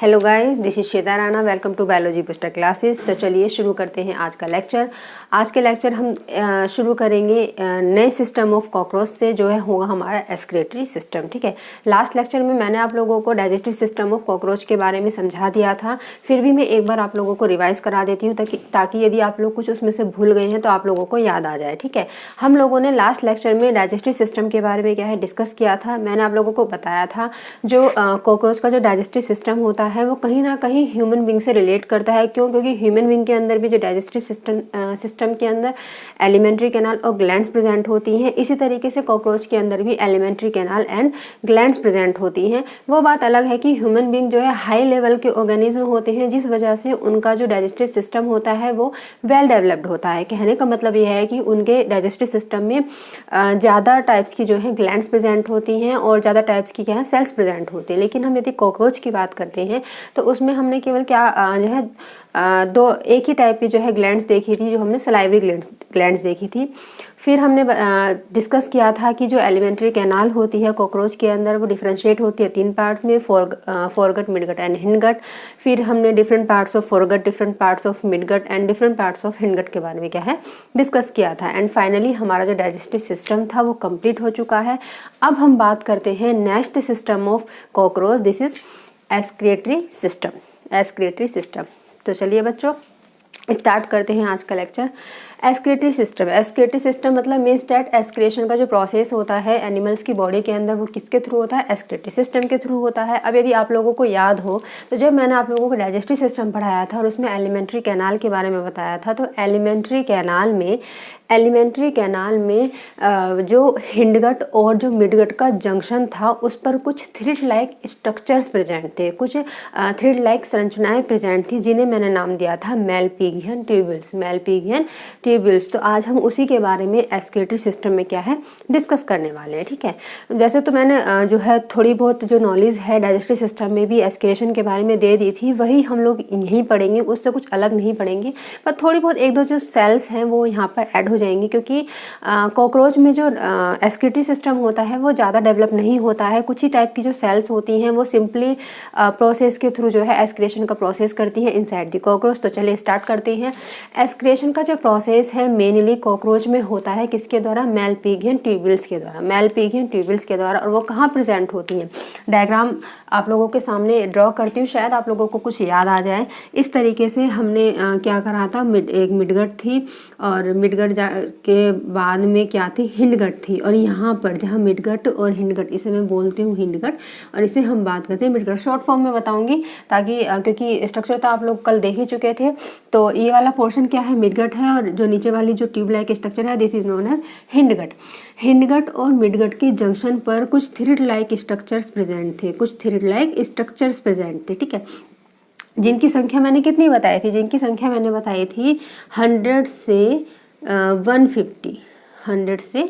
Hello guys, this is Shweta Rana. Welcome to biology booster classes. तो चलिए शुरू करते हैं आज का लेक्चर। आज के लेक्चर हम शुरू करेंगे नए सिस्टम ऑफ कॉकरोच से, जो है होगा हमारा एक्सक्रीटरी सिस्टम। ठीक है, लास्ट लेक्चर में मैंने आप लोगों को डाइजेस्टिव सिस्टम ऑफ कॉकरोच के बारे में समझा दिया था। फिर भी मैं एक बार आप लोगों को रिवाइज करा देती हूँ ताकि यदि आप लोग कुछ उसमें से भूल गए हैं तो आप लोगों को याद आ जाए। ठीक है, हम लोगों ने लास्ट लेक्चर में डाइजेस्टिव सिस्टम के बारे में क्या है डिस्कस किया था। मैंने आप लोगों को बताया था जो कॉकरोच का जो डाइजेस्टिव सिस्टम होता है वो कहीं ना कहीं ह्यूमन बींग से रिलेट करता है। क्यों? क्योंकि ह्यूमन बींग के अंदर भी जो डाइजेस्टिव सिस्टम के अंदर एलिमेंट्री कैनाल और ग्लैंड्स प्रेजेंट होती हैं, इसी तरीके से कॉकरोच के अंदर भी alimentary canal and glands present होती हैं। वो बात अलग है कि ह्यूमन बींग जो है हाई लेवल के ऑर्गेनिज्म होते हैं, जिस वजह से उनका जो डाइजेस्टिव सिस्टम होता है वो वेल डेवलप्ड होता है। कहने का मतलब यह है कि उनके डाइजेस्टिव सिस्टम में ज़्यादा टाइप्स की जो है ग्लैंड्स प्रेजेंट होती हैं और ज़्यादा टाइप्स की क्या है सेल्स प्रेजेंट होते हैं। लेकिन हम यदि कॉकरोच की बात करते हैं तो उसमें हमने केवल क्या जो है एक ही टाइप की जो है ग्लैंड्स देखी थी, जो हमने सलाइवरी ग्लैंड्स देखी थी। फिर हमने डिस्कस किया था कि जो एलिमेंट्री कैनाल होती है कॉकरोच के अंदर वो डिफरेंशिएट होती है 3 पार्ट्स में, फोरगट, मिडगट एंड हिंडगट। फिर हमने different parts of foregut, different parts of midgut and different parts of hindgut के बारे में क्या है डिस्कस किया था। एंड फाइनली हमारा जो डाइजेस्टिव सिस्टम था वो कंप्लीट हो चुका है। अब हम बात करते हैं next system of cockroach, this is excretory system. Excretory system. तो चलिए बच्चों स्टार्ट करते हैं आज का lecture. Excretory system. Excretory system मतलब मीन्स दैट एक्सक्रीशन का जो प्रोसेस होता है एनिमल्स की बॉडी के अंदर वो किसके थ्रू होता है? एक्सक्रीटरी सिस्टम के थ्रू होता है। अब यदि आप लोगों को याद हो तो जब मैंने आप लोगों को डाइजेस्टिव सिस्टम पढ़ाया था और उसमें एलिमेंट्री कैनाल के बारे में बताया था, तो एलिमेंट्री कैनाल में जो हिंडगट और जो मिडगट का जंक्शन था उस पर कुछ थ्रिड लाइक स्ट्रक्चर्स प्रेजेंट थे, कुछ थ्रिड लाइक संरचनाएं प्रेजेंट थी, जिन्हें मैंने नाम दिया था मेलपिगियन ट्यूब्यूल्स। Malpighian tubules. तो आज हम उसी के बारे में एक्सक्रीटरी सिस्टम में क्या है डिस्कस करने वाले हैं। ठीक है, वैसे तो मैंने जो है थोड़ी बहुत जो नॉलेज है डाइजेस्टिव सिस्टम में भी एक्सक्रीशन के बारे में दे दी थी, वही हम लोग यहीं पढ़ेंगे, उससे कुछ अलग नहीं पढ़ेंगे। पर थोड़ी बहुत एक दो जो सेल्स हैं वो यहाँ पर ऐड हो जाएंगी, क्योंकि कॉकरोच में जो एक्सक्रीटरी सिस्टम होता है वो ज़्यादा डेवलप नहीं होता है। कुछ ही टाइप की जो सेल्स होती हैं वो सिंपली प्रोसेस के थ्रू जो है एक्सक्रीशन का प्रोसेस करती हैं इनसाइड द कॉकरोच। तो चलिए स्टार्ट करते हैं। एक्सक्रीशन का जो प्रोसेस है मेनली कॉकरोच में होता है किसके द्वारा? मेलपिगियन ट्यूब्यूल्स के द्वारा। मेलपिगियन ट्यूब्यूल्स के द्वारा। और वो कहाँ प्रेजेंट होती हैं? डायग्राम आप लोगों के सामने ड्रॉ करती हूँ, शायद आप लोगों को कुछ याद आ जाए। इस तरीके से हमने क्या करा था, एक मिडगट थी और मिडगट के बाद में क्या थी? हिंडगट थी। और यहाँ पर जहाँ मिडगट और हिंडगट, इसे मैं बोलती हूँ हिंडगट और इसे हम बात करते हैं मिडगट। शॉर्ट फॉर्म में बताऊंगी ताकि क्योंकि स्ट्रक्चर तो आप लोग कल देख ही चुके थे। तो ये वाला पोर्शन क्या है? मिडगट है और जो नीचे वाली जो ट्यूब लाइक स्ट्रक्चर है this is known as hindgut. Hindgut और मिडगट के जंक्शन पर कुछ थ्रिड लाइक स्ट्रक्चर्स प्रेजेंट थे, कुछ थ्रिड लाइक स्ट्रक्चर्स प्रेजेंट थे। ठीक है, जिनकी संख्या मैंने कितनी बताई थी? जिनकी संख्या मैंने बताई थी 100 से 150, 100 से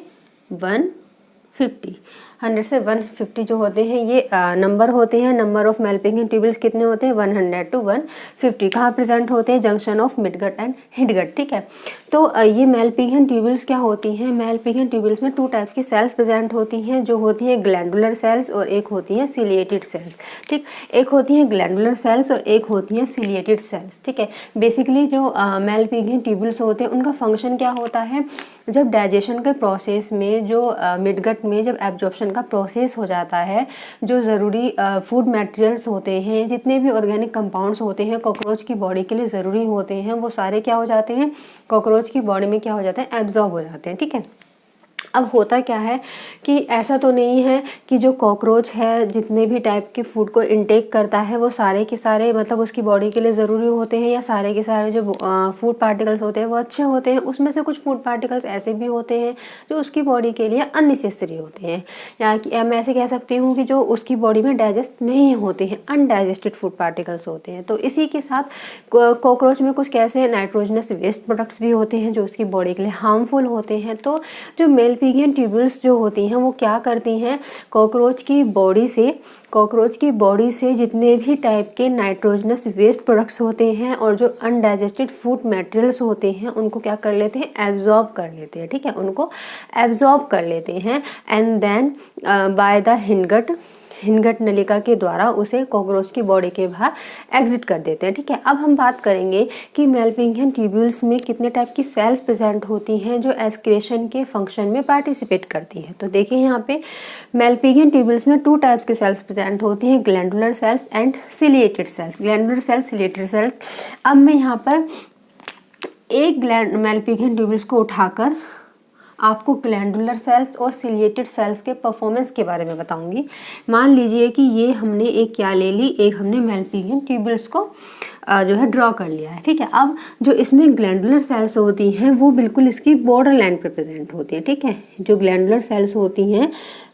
150, 100 से 150 जो होते हैं ये नंबर होते हैं। नंबर ऑफ मेलपिगियन ट्यूब्यूल्स कितने होते हैं? 100 to 150। कहाँ प्रेजेंट होते हैं? Junction of midgut and hindgut. ठीक है, तो ये मेलपिगियन ट्यूब्यूल्स क्या होती हैं? मेलपिगियन ट्यूब्यूल्स में 2 टाइप्स की सेल्स प्रेजेंट होती हैं, जो होती हैं ग्लैंडुलर सेल्स और एक होती हैं सिलिएटेड सेल्स। ठीक, एक होती हैं ग्लैंडुलर सेल्स और एक होती हैं सिलिएटेड सेल्स। ठीक है, बेसिकली जो मेलपिगियन ट्यूब्यूल्स होते हैं उनका फंक्शन क्या होता है? जब डाइजेशन के प्रोसेस में जो मिडगट में जब एब्जॉर्प्शन का प्रोसेस हो जाता है, जो ज़रूरी फूड मटेरियल्स होते हैं, जितने भी ऑर्गेनिक कंपाउंड्स होते हैं कॉकरोच की बॉडी के लिए ज़रूरी होते हैं, वो सारे क्या हो जाते हैं? कॉकरोच की बॉडी में क्या हो जाते हैं? एब्जॉर्ब हो जाते हैं। ठीक है, अब होता क्या है कि ऐसा तो नहीं है कि जो कॉकरोच है जितने भी टाइप के फूड को इनटेक करता है वो सारे के सारे मतलब उसकी बॉडी के लिए ज़रूरी होते हैं, या सारे के सारे जो फूड पार्टिकल्स होते हैं वो अच्छे होते हैं। उसमें से कुछ फूड पार्टिकल्स ऐसे भी होते हैं जो उसकी बॉडी के लिए अननेसेसरी होते हैं, या कि मैं ऐसे कह सकती हूँ कि जो उसकी बॉडी में डाइजेस्ट नहीं होते हैं, अनडाइजेस्टेड फूड पार्टिकल्स होते हैं। तो इसी के साथ कॉकरोच में कुछ कैसे नाइट्रोजनस वेस्ट प्रोडक्ट्स भी होते हैं जो उसकी बॉडी के लिए हार्मफुल होते हैं। तो जो मेलपिगियन ट्यूब्यूल्स जो होती हैं वो क्या करती हैं? कॉकरोच की बॉडी से जितने भी टाइप के नाइट्रोजनस वेस्ट प्रोडक्ट्स होते हैं और जो अनडाइजेस्टेड फूड मटेरियल्स होते हैं उनको क्या कर लेते हैं? एब्जॉर्ब कर लेते हैं। ठीक है, उनको एब्जॉर्ब कर लेते हैं and then by the hindgut नलिका के द्वारा उसे कॉकरोच की बॉडी के बाहर एग्जिट कर देते हैं। ठीक है, अब हम बात करेंगे कि मेलपिगियन ट्यूब्यूल्स में कितने टाइप की सेल्स प्रेजेंट होती हैं जो एस्क्रेशन के फंक्शन में पार्टिसिपेट करती हैं। तो देखिए यहाँ पे मेलपिगियन ट्यूब्यूल्स में 2 टाइप्स की सेल्स प्रेजेंट होती हैं, glandular cells and ciliated sales. Glandular cells, ciliated sales. अब मैं यहाँ पर एक मेलपिगियन ट्यूब्यूल्स को उठाकर आपको ग्लैंडुलर सेल्स और सिलिएटेड सेल्स के परफॉर्मेंस के बारे में बताऊंगी। मान लीजिए कि ये हमने एक क्या ले ली, एक हमने मेलपिगियन ट्यूब्यूल्स को जो है ड्रॉ कर लिया है। ठीक है, अब जो इसमें ग्लैंडुलर सेल्स होती हैं वो बिल्कुल इसकी बॉर्डर लाइन पर प्रेजेंट होती हैं। ठीक है, जो ग्लैंडुलर सेल्स होती हैं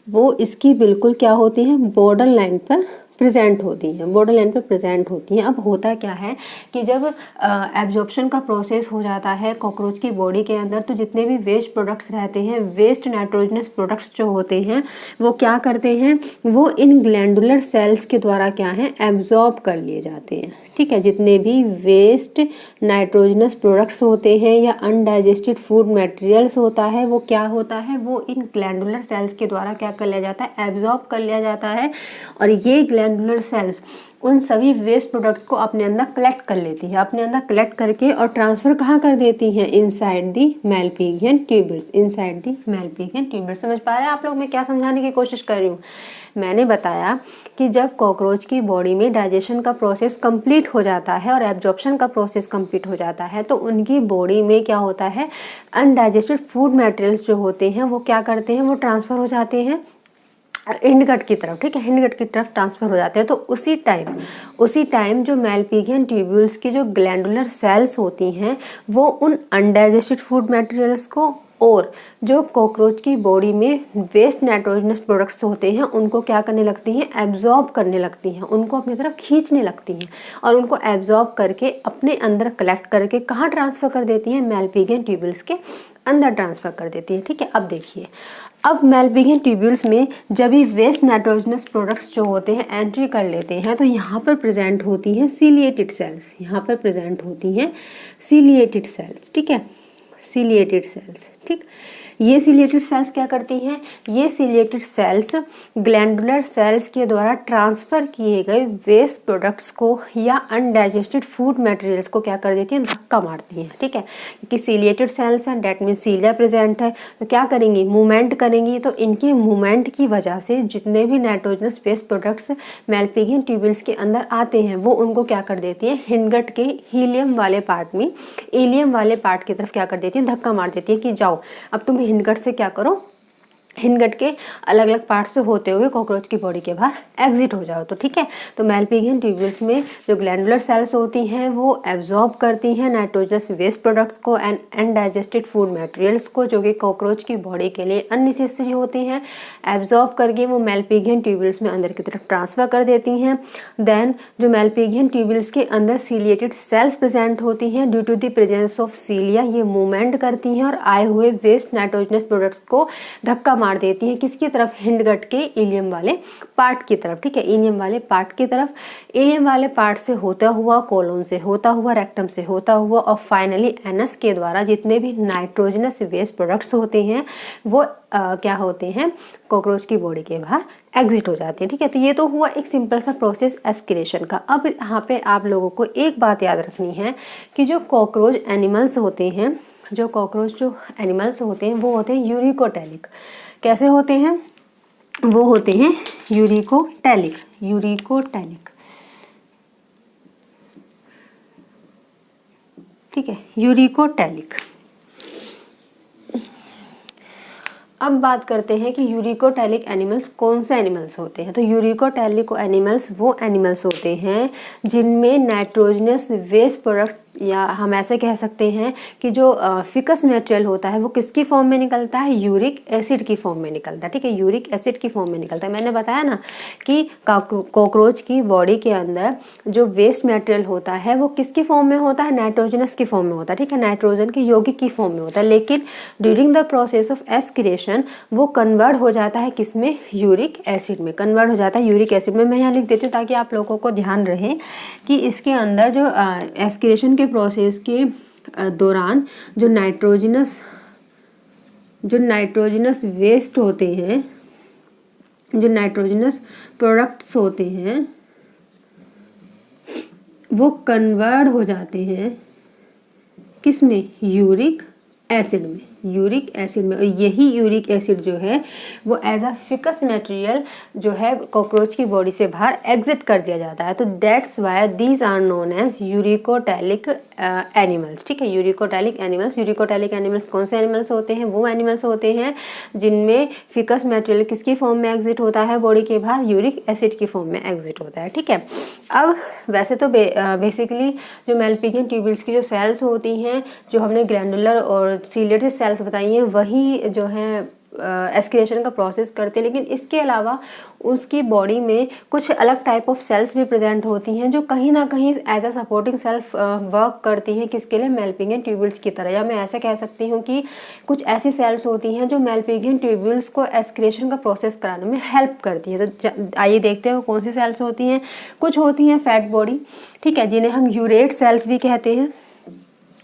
वो इसकी बिल्कुल क्या होती हैं, बॉर्डर लाइन पर प्रेजेंट होती हैं, बॉर्डर लाइन पर प्रेजेंट होती हैं। अब होता क्या है कि जब एब्जॉर्प्शन का प्रोसेस हो जाता है कॉकरोच की बॉडी के अंदर, तो जितने भी वेस्ट प्रोडक्ट्स रहते हैं, वेस्ट नाइट्रोजनस प्रोडक्ट्स जो होते हैं, वो क्या करते हैं, वो इन ग्लैंडुलर सेल्स के द्वारा क्या है, एब्जॉर्ब कर लिए जाते हैं। ठीक है, जितने भी वेस्ट नाइट्रोजनस प्रोडक्ट्स होते हैं या अनडाइजेस्टेड फूड मटेरियल्स होता है, वो क्या होता है, वो इन ग्लैंडुलर सेल्स के द्वारा क्या कर लिया जाता है, एब्जॉर्ब कर लिया जाता है। और ये ग्लैंडुलर सेल्स उन सभी वेस्ट प्रोडक्ट्स को अपने अंदर कलेक्ट कर लेती है, अपने अंदर कलेक्ट करके और ट्रांसफर कहाँ कर देती हैं, inside the malpighian tubules, inside the malpighian tubules. समझ पा रहे हैं आप लोग मैं क्या समझाने की कोशिश कर रही हूँ। मैंने बताया कि जब कॉकरोच की बॉडी में डाइजेशन का प्रोसेस कंप्लीट हो जाता है और एब्जॉर्प्शन का प्रोसेस कंप्लीट हो जाता है, तो उनकी बॉडी में क्या होता है, अनडाइजेस्टेड फूड मटेरियल्स जो होते हैं वो क्या करते हैं, वो ट्रांसफ़र हो जाते हैं हिंडगट की तरफ। ठीक है, हिंडगट की तरफ ट्रांसफर हो जाते हैं। तो उसी टाइम जो मेलपिगियन ट्यूब्यूल्स की जो ग्लैंडुलर सेल्स होती हैं वो उन अनडाइजेस्टेड फूड मटेरियल्स को और जो कॉकरोच की बॉडी में वेस्ट नाइट्रोजनस प्रोडक्ट्स होते हैं उनको क्या करने लगती हैं, एब्जॉर्ब करने लगती हैं, उनको अपनी तरफ खींचने लगती हैं और उनको एब्जॉर्ब करके अपने अंदर कलेक्ट करके कहाँ ट्रांसफ़र कर देती हैं, मेलपिगियन ट्यूब्यूल्स के अंदर ट्रांसफ़र कर देती है। ठीक है, अब देखिए, अब मेलपिगियन ट्यूब्यूल्स में जब भी वेस्ट नाइट्रोजनस प्रोडक्ट्स जो होते हैं एंट्री कर लेते हैं, तो यहाँ पर प्रेजेंट होती हैं सिलिएटेड सेल्स, यहाँ पर प्रेजेंट होती हैं सिलिएटेड सेल्स। ठीक है, सिलिएटेड सेल्स। ठीक, ये सिलिएटेड सेल्स क्या करती हैं, ये सिलिएटेड सेल्स ग्लैंडुलर सेल्स के द्वारा ट्रांसफ़र किए गए वेस्ट प्रोडक्ट्स को या अनडाइजेस्टेड फूड मटेरियल्स को क्या कर देती हैं, धक्का मारती हैं। ठीक है, क्योंकि सिलिएटेड सेल्स हैं, डेट मीन सीलिया प्रेजेंट है, तो क्या करेंगी, मूवमेंट करेंगी। तो इनके मूवमेंट की वजह से जितने भी nitrogenous waste products Malpighian tubules के अंदर आते हैं वो उनको क्या कर देती हैं, हिंडगट के हीलियम वाले पार्ट में, इलियम वाले पार्ट की तरफ क्या कर देती हैं, धक्का मार देती है कि जाओ अब तुम हिंडगट से क्या करो, हिंडगट के अलग अलग पार्ट से होते हुए कॉकरोच की बॉडी के बाहर एग्जिट हो जाओ। तो ठीक है, तो मेलपिगियन ट्यूब्यूल्स में जो ग्लैंडुलर सेल्स होती हैं वो एब्जॉर्ब करती हैं नाइट्रोजनस वेस्ट प्रोडक्ट्स को एंड अनडाइजेस्टेड फूड मटेरियल्स को जो कि कॉकरोच की बॉडी के लिए अननेसेसरी होती हैं, एब्जॉर्ब करके वो मेलपिगियन ट्यूब्यूल्स में अंदर की तरफ ट्रांसफ़र कर देती हैं। देन जो मेलपिगियन ट्यूब्यूल्स के अंदर सिलिएटेड सेल्स प्रेजेंट होती हैं, due to the presence of cilia ये मूवमेंट करती हैं और आए हुए वेस्ट नाइट्रोजनस प्रोडक्ट्स को धक्का मार देती है किसकी तरफ, हिंडगट के इलियम वाले पार्ट की तरफ। ठीक है, इलियम वाले पार्ट की तरफ, इलियम वाले पार्ट से होता हुआ, कोलोन से होता हुआ, रेक्टम से होता हुआ और फाइनली एनस के द्वारा जितने भी नाइट्रोजनस वेस्ट प्रोडक्ट्स होते हैं वो क्या होते हैं, कॉकरोच की बॉडी के बाहर एग्जिट हो जाते हैं। ठीक है, तो ये तो हुआ एक सिंपल सा प्रोसेस एस्किलेशन का। अब यहाँ पे आप लोगों को एक बात याद रखनी है कि जो कॉकरोच एनिमल्स होते हैं, जो कॉकरोच जो एनिमल्स होते हैं वो होते हैं यूरिकोटैलिक। कैसे होते हैं, वो होते हैं यूरिकोटैलिक, यूरिकोटैलिक। ठीक है, यूरिकोटैलिक। अब बात करते हैं कि यूरिकोटैलिक एनिमल्स कौन से एनिमल्स होते हैं। तो यूरिकोटैलिक एनिमल्स वो एनिमल्स होते हैं जिनमें नाइट्रोजनस वेस्ट प्रोडक्ट्स, या हम ऐसे कह सकते हैं कि जो फिकस मटेरियल होता है वो किसकी फॉर्म में निकलता है, यूरिक एसिड की फॉर्म में निकलता है। ठीक है, यूरिक एसिड की फॉर्म में निकलता है। मैंने बताया ना कि कॉकरोच की बॉडी के अंदर जो वेस्ट मटेरियल होता है वो किसकी फॉर्म में होता है, नाइट्रोजनस की फॉर्म में होता है। ठीक है, नाइट्रोजन की यौगिक की फॉर्म में होता है, लेकिन ड्यूरिंग द प्रोसेस ऑफ एस्किलेशन वो कन्वर्ट हो जाता है किसमें, यूरिक एसिड में कन्वर्ट हो जाता है, यूरिक एसिड में। मैं यहाँ लिख देती हूँ ताकि आप लोगों को ध्यान रहे कि इसके अंदर जो एस्किलेशन के प्रोसेस के दौरान जो नाइट्रोजनस वेस्ट होते हैं जो नाइट्रोजनस प्रोडक्ट्स होते हैं वो कन्वर्ट हो जाते हैं किस में, यूरिक एसिड में, यूरिक एसिड में। और यही यूरिक एसिड जो है वो एज अ फिकस मटेरियल जो है कॉकरोच की बॉडी से बाहर एग्जिट कर दिया जाता है। तो that's why these are known as uricotelic animals. ठीक है, यूरिकोटैलिक एनिमल्स। यूरिकोटैलिक एनिमल्स कौन से एनिमल्स होते हैं, वो एनिमल्स होते हैं जिनमें फिकस मटेरियल किसकी फॉर्म में एग्जिट होता है बॉडी के बाहर, यूरिक एसिड की फॉर्म में एग्जिट होता है। ठीक है, अब वैसे तो बेसिकली जो मेलपिगियन ट्यूब्यूल्स की जो सेल्स होती हैं, जो हमने ग्लैंडुलर और सीलेटेड सेल्स बताई हैं, वही जो है एस्क्रिएशन का प्रोसेस करते हैं। लेकिन इसके अलावा उसकी बॉडी में कुछ अलग टाइप ऑफ सेल्स भी प्रेजेंट होती हैं जो कहीं ना कहीं as a supporting self work करती हैं, किसके लिए, मेलपिगियन ट्यूब्यूल्स की तरह। या मैं ऐसा कह सकती हूँ कि कुछ ऐसी सेल्स होती हैं जो मेलपिगियन ट्यूब्यूल्स को एस्क्रिएशन का प्रोसेस कराने में हेल्प करती है। तो आइए देखते हैं वो कौन सी सेल्स होती हैं। कुछ होती हैं फैट बॉडी, ठीक है, जिन्हें हम यूरेट सेल्स भी कहते हैं,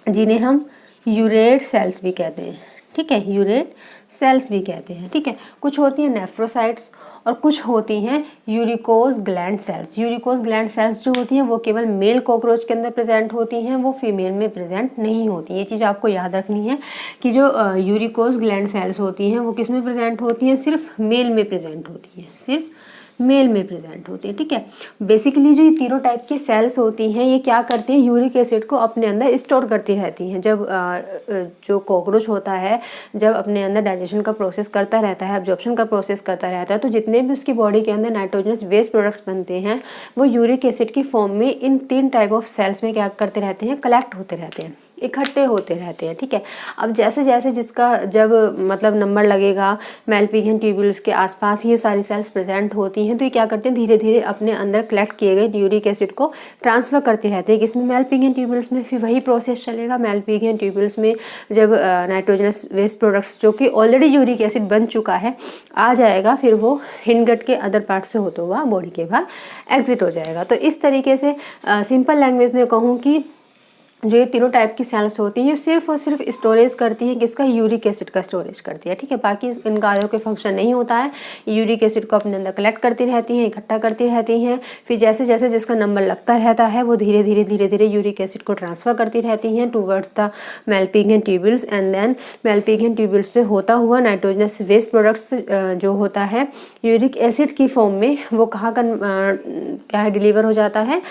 जिन्हें हम यूरेट सेल्स भी कहते हैं। ठीक है, यूरेट सेल्स भी कहते हैं। ठीक है, कुछ होती हैं नेफ्रोसाइट्स और कुछ होती हैं uricose gland sales. Uricose gland sales जो होती हैं वो केवल मेल कॉकरोच के अंदर प्रेजेंट होती हैं, वो फीमेल में प्रेजेंट नहीं होती। ये चीज़ आपको याद रखनी है कि जो यूरिकोज ग्लैंड सेल्स होती हैं वो किस में प्रेजेंट होती हैं, सिर्फ मेल में प्रेजेंट होती हैं, सिर्फ मेल में प्रेजेंट होती है। ठीक है, बेसिकली जो ये तीनों टाइप की सेल्स होती हैं ये क्या करती हैं, यूरिक एसिड को अपने अंदर स्टोर करती रहती हैं। जब जो कॉकरोच होता है जब अपने अंदर डाइजेशन का प्रोसेस करता रहता है, एब्जॉर्प्शन का प्रोसेस करता रहता है, तो जितने भी उसकी बॉडी के अंदर नाइट्रोजनस वेस्ट प्रोडक्ट्स बनते हैं वो यूरिक एसिड की फॉर्म में इन 3 टाइप ऑफ सेल्स में क्या करते रहते हैं, कलेक्ट होते रहते हैं, इकट्ठे होते रहते हैं। ठीक है, अब जैसे जैसे जिसका जब मतलब नंबर लगेगा मेलपिगियन ट्यूब्यूल्स के आसपास ये सारी सेल्स प्रेजेंट होती हैं, तो ये क्या करते हैं, धीरे धीरे अपने अंदर कलेक्ट किए गए यूरिक एसिड को ट्रांसफर करते रहते हैं। किसमें, मेलपिगियन ट्यूब्यूल्स में। फिर वही प्रोसेस चलेगा मेलपिगियन ट्यूब्यूल्स में जब नाइट्रोजनस वेस्ट प्रोडक्ट्स जो कि ऑलरेडी यूरिक एसिड बन चुका है आ जाएगा, फिर वो हिंडगट के अदर पार्ट से होता हुआ बॉडी के बाहर एग्जिट हो जाएगा। तो इस तरीके से सिंपल लैंग्वेज में कहूँ कि जो ये तीनों टाइप की सेल्स होती हैं ये सिर्फ और सिर्फ स्टोरेज करती हैं, किसका, यूरिक एसिड का स्टोरेज करती है। ठीक है, बाकी इनका आगे कोई फंक्शन नहीं होता है। यूरिक एसिड को अपने अंदर कलेक्ट करती रहती हैं, इकट्ठा करती रहती हैं। फिर जैसे जैसे जिसका नंबर लगता रहता है वो धीरे धीरे यूरिक एसिड को ट्रांसफर करती रहती हैं towards the malpighian tubules. And then malpighian tubules से होता हुआ नाइट्रोजनस वेस्ट प्रोडक्ट्स जो होता है यूरिक एसिड की फॉर्म में, वो कहाँ क्या है, डिलीवर हो जाता है,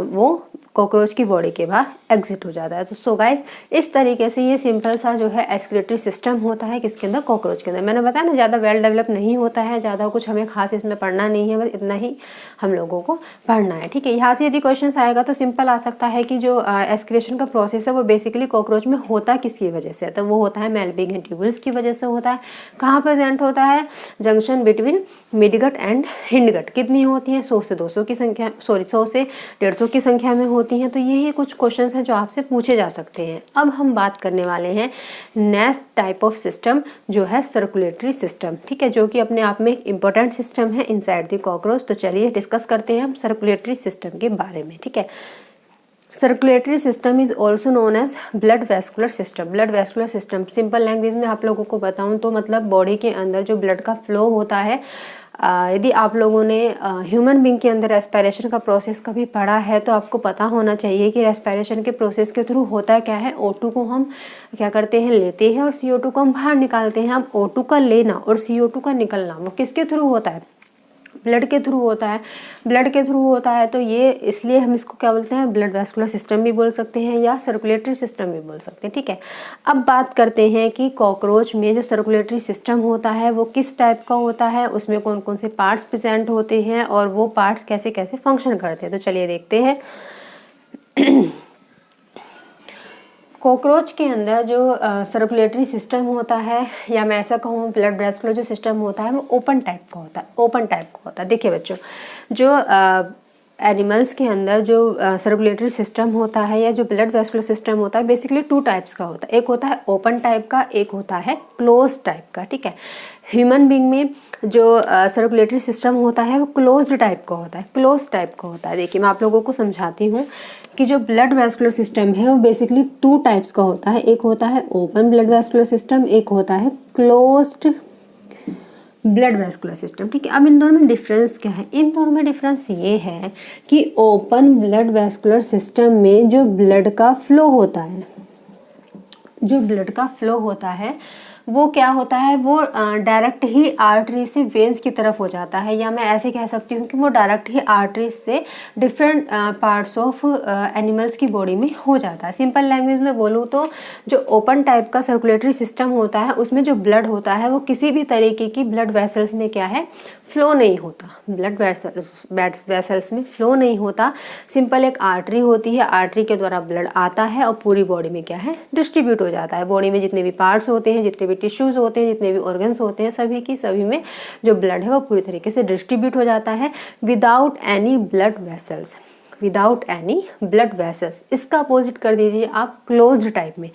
वो कॉकरोच की बॉडी के बाहर एग्जिट हो जाता है। तो सो गाइस, इस तरीके से ये सिंपल सा जो है एस्क्रिएटरी सिस्टम होता है किसके अंदर, कॉकरोच के अंदर। मैंने बताया ना ज़्यादा वेल डेवलप नहीं होता है, ज़्यादा कुछ हमें खास इसमें पढ़ना नहीं है, बस इतना ही हम लोगों को पढ़ना है। ठीक है, यहाँ से यदि क्वेश्चन आएगा तो सिंपल आ सकता है कि जो एस्क्रिएशन का प्रोसेस है वो बेसिकली कॉकरोच में होता किसकी वजह से है, तो वो होता है मेलपिगियन ट्यूब्यूल्स की वजह से होता है। कहाँ प्रेजेंट होता है, junction between midgut and hindgut. कितनी होती है, 100 से 200 की संख्या, 100 से 150 की संख्या में होती हैं। तो यही कुछ क्वेश्चंस हैं जो आपसे पूछे जा सकते हैं। अब हम बात करने वाले हैं नेक्स्ट टाइप ऑफ सिस्टम जो है सर्कुलेटरी सिस्टम। ठीक है, जो कि अपने आप में एक इम्पोर्टेंट सिस्टम है इनसाइड द कॉकरोच। तो चलिए डिस्कस करते हैं हम सर्कुलेटरी सिस्टम के बारे में। ठीक है, circulatory system is also known as blood vascular system. Blood vascular system simple language में आप लोगों को बताऊं तो मतलब बॉडी के अंदर जो ब्लड का फ्लो होता है, यदि आप लोगों ने ह्यूमन बींग के अंदर रेस्पिरेशन का प्रोसेस कभी पढ़ा है तो आपको पता होना चाहिए कि रेस्पिरेशन के प्रोसेस के थ्रू होता क्या है। O2 को हम क्या करते हैं, लेते हैं, और CO2 को हम बाहर निकालते हैं। अब O2 का लेना और CO2 का निकलना वो किसके थ्रू होता है, ब्लड के थ्रू होता है। ब्लड के थ्रू होता है तो ये इसलिए हम इसको क्या बोलते हैं, ब्लड वेस्कुलर सिस्टम भी बोल सकते हैं या सर्कुलेटरी सिस्टम भी बोल सकते हैं। ठीक है, अब बात करते हैं कि कॉकरोच में जो सर्कुलेटरी सिस्टम होता है वो किस टाइप का होता है, उसमें कौन कौन से पार्ट्स प्रेजेंट होते हैं और वो पार्ट्स कैसे कैसे फंक्शन करते हैं। तो चलिए देखते हैं। कॉकरोच के अंदर जो सर्कुलेटरी सिस्टम होता है, या मैं ऐसा कहूँ ब्लड वेस्कुलर जो सिस्टम होता है वो ओपन टाइप का होता है। ओपन टाइप का होता है। देखिए बच्चों, जो एनिमल्स के अंदर जो सर्कुलेटरी सिस्टम होता है या जो ब्लड वेस्कुलर सिस्टम होता है बेसिकली 2 टाइप्स का होता है। एक होता है ओपन टाइप का, एक होता है क्लोज टाइप का। ठीक है, ह्यूमन बींग में जो सर्कुलेटरी सिस्टम होता है वो क्लोज्ड टाइप का होता है, क्लोज टाइप का होता है। देखिए मैं आप लोगों को समझाती हूँ कि जो ब्लड वेस्कुलर सिस्टम है वो बेसिकली 2 टाइप्स का होता है। एक होता है ओपन ब्लड वेस्कुलर सिस्टम, एक होता है क्लोज्ड ब्लड वैस्कुलर सिस्टम, ठीक है। अब इन दोनों में डिफरेंस क्या है? इन दोनों में डिफरेंस ये है कि ओपन ब्लड वैस्कुलर सिस्टम में जो ब्लड का फ्लो होता है, जो ब्लड का फ्लो होता है वो क्या होता है, वो डायरेक्ट ही आर्टरी से वेन्स की तरफ हो जाता है, या मैं ऐसे कह सकती हूँ कि वो डायरेक्ट ही आर्टरी से डिफरेंट पार्ट्स ऑफ एनिमल्स की बॉडी में हो जाता है। सिंपल लैंग्वेज में बोलूँ तो जो ओपन टाइप का सर्कुलेटरी सिस्टम होता है उसमें जो ब्लड होता है वो किसी भी तरीके की ब्लड वेसल्स में क्या है, फ्लो नहीं होता। ब्लड वेसल्स में फ्लो नहीं होता, सिंपल एक आर्टरी होती है, आर्टरी के द्वारा ब्लड आता है और पूरी बॉडी में क्या है, डिस्ट्रीब्यूट हो जाता है। बॉडी में जितने भी पार्ट्स होते हैं, जितने भी टिश्यूज होते हैं, जितने भी ऑर्गन्स होते हैं, सभी की सभी में जो ब्लड है वो पूरी तरीके से डिस्ट्रीब्यूट हो जाता है without any blood vessels, without any blood vessels. इसका अपोजिट कर दीजिए आप क्लोज्ड टाइप में।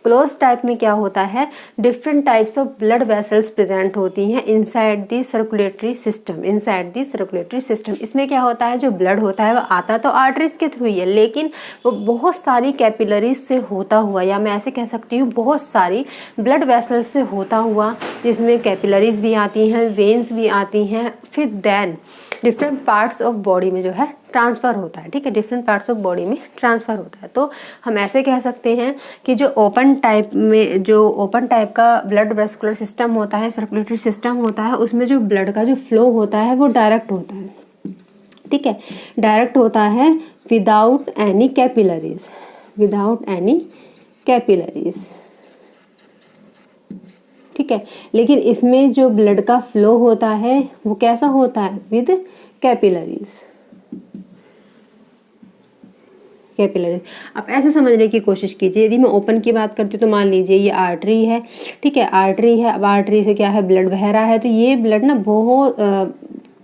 क्लोज्ड टाइप में क्या होता है, different types of blood vessels present होती हैं inside the circulatory system, inside the circulatory system. इसमें क्या होता है, जो ब्लड होता है वो आता तो आर्टरीज के थ्रू ही है, लेकिन वो बहुत सारी कैपिलरीज से होता हुआ, या मैं ऐसे कह सकती हूँ बहुत सारी ब्लड वेसल्स से होता हुआ, जिसमें कैपिलरीज भी आती हैं, वेन्स भी आती हैं, फिर then different parts of body में जो है ट्रांसफ़र होता है, ठीक है, डिफरेंट पार्ट्स ऑफ बॉडी में ट्रांसफ़र होता है। तो हम ऐसे कह सकते हैं कि जो ओपन टाइप में, जो ओपन टाइप का ब्लड वेस्कुलर सिस्टम होता है, सर्कुलेटरी सिस्टम होता है, उसमें जो ब्लड का जो फ्लो होता है वो डायरेक्ट होता है, ठीक है, डायरेक्ट होता है without any capillaries, without any capillaries, ठीक है। लेकिन इसमें जो ब्लड का फ्लो होता है वो कैसा होता है, विद कैपिलरीज, कैपिलरीज। आप ऐसे समझने की कोशिश कीजिए, यदि मैं ओपन की बात करती हूँ तो मान लीजिए ये आर्टरी है, ठीक है, आर्टरी है। अब आर्टरी से क्या है, ब्लड बह रहा है, तो ये ब्लड ना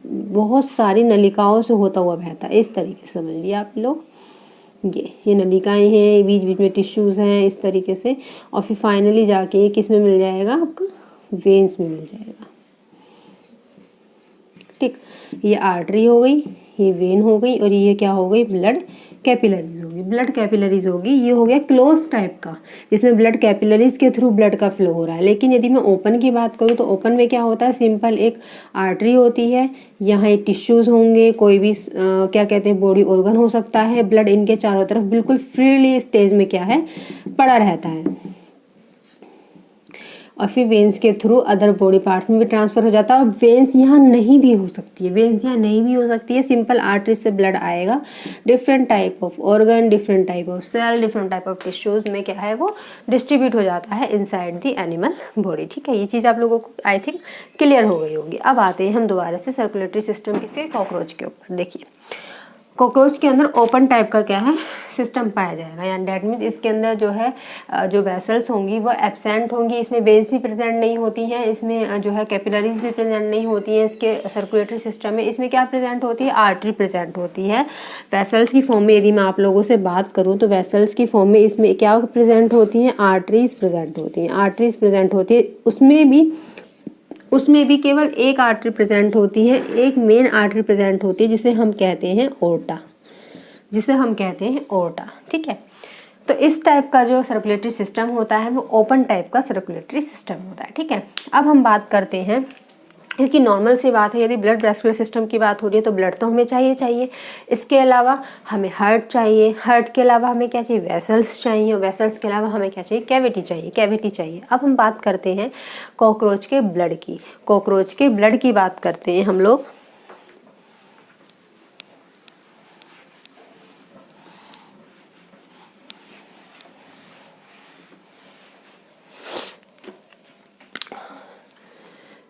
बहुत सारी नलिकाओं से होता हुआ बहता है, इस तरीके से समझ लिया आप लोग। ये नलिकाएं हैं, बीच बीच में टिश्यूज हैं, इस तरीके से, और फिर फाइनली जाके ये किस में मिल जाएगा, आपका वेन्स में मिल जाएगा, ठीक। ये आर्टरी हो गई, ये वेन हो गई, और ये क्या हो गई, ब्लड कैपिलरीज होगी, ब्लड कैपिलरीज होगी। ये हो गया क्लोज टाइप का, जिसमें ब्लड कैपिलरीज के थ्रू ब्लड का फ्लो हो रहा है। लेकिन यदि मैं ओपन की बात करूँ तो ओपन में क्या होता है, सिंपल एक आर्टरी होती है, यहाँ एक टिश्यूज होंगे, कोई भी क्या कहते हैं, बॉडी ऑर्गन हो सकता है, ब्लड इनके चारों तरफ बिल्कुल फ्रीली स्टेज में क्या है, पड़ा रहता है, और फिर वेन्स के थ्रू अदर बॉडी पार्ट्स में भी ट्रांसफर हो जाता है। और वेन्स यहाँ नहीं भी हो सकती है, वेन्स यहाँ नहीं भी हो सकती है, सिंपल आर्टरी से ब्लड आएगा, different type of organ, different type of cell, different type of tissues में क्या है, वो डिस्ट्रीब्यूट हो जाता है इनसाइड द एनिमल बॉडी, ठीक है। ये चीज़ आप लोगों को आई थिंक क्लियर हो गई होगी। अब आते हैं हम दोबारा से सर्कुलेटरी सिस्टम के कॉकरोच के ऊपर। देखिए, कॉकरोच के अंदर ओपन टाइप का क्या है, सिस्टम पाया जाएगा, यानी डैट मीन्स इसके अंदर जो है जो वेसल्स होंगी वो एब्सेंट होंगी, इसमें वेन्स भी प्रेजेंट नहीं होती हैं, इसमें जो है कैपिलरीज भी प्रेजेंट नहीं होती हैं। इसके सर्कुलेटरी सिस्टम में इसमें क्या प्रेजेंट होती है, आर्टरी प्रेजेंट होती है। वेसल्स की फॉर्म में यदि मैं आप लोगों से बात करूँ तो वेसल्स की फॉर्म में इसमें क्या प्रेजेंट होती हैं, आर्टरीज प्रेजेंट होती हैं, आर्टरीज प्रेजेंट होती है। उसमें भी केवल एक आर्टरी प्रेजेंट होती है, एक मेन आर्टरी प्रेजेंट होती है, जिसे हम कहते हैं ओर्टा, जिसे हम कहते हैं ओर्टा, ठीक है। तो इस टाइप का जो सर्कुलेटरी सिस्टम होता है वो ओपन टाइप का सर्कुलेटरी सिस्टम होता है, ठीक है। अब हम बात करते हैं, क्योंकि नॉर्मल सी बात है, यदि ब्लड वैस्कुलर सिस्टम की बात हो रही है तो ब्लड तो हमें चाहिए, इसके अलावा हमें हार्ट चाहिए, हार्ट के अलावा हमें क्या चाहिए, वेसल्स चाहिए, और वेसल्स के अलावा हमें क्या चाहिए, कैविटी चाहिए। अब हम बात करते हैं कॉकरोच के ब्लड की, कॉकरोच के ब्लड की बात करते हैं हम लोग।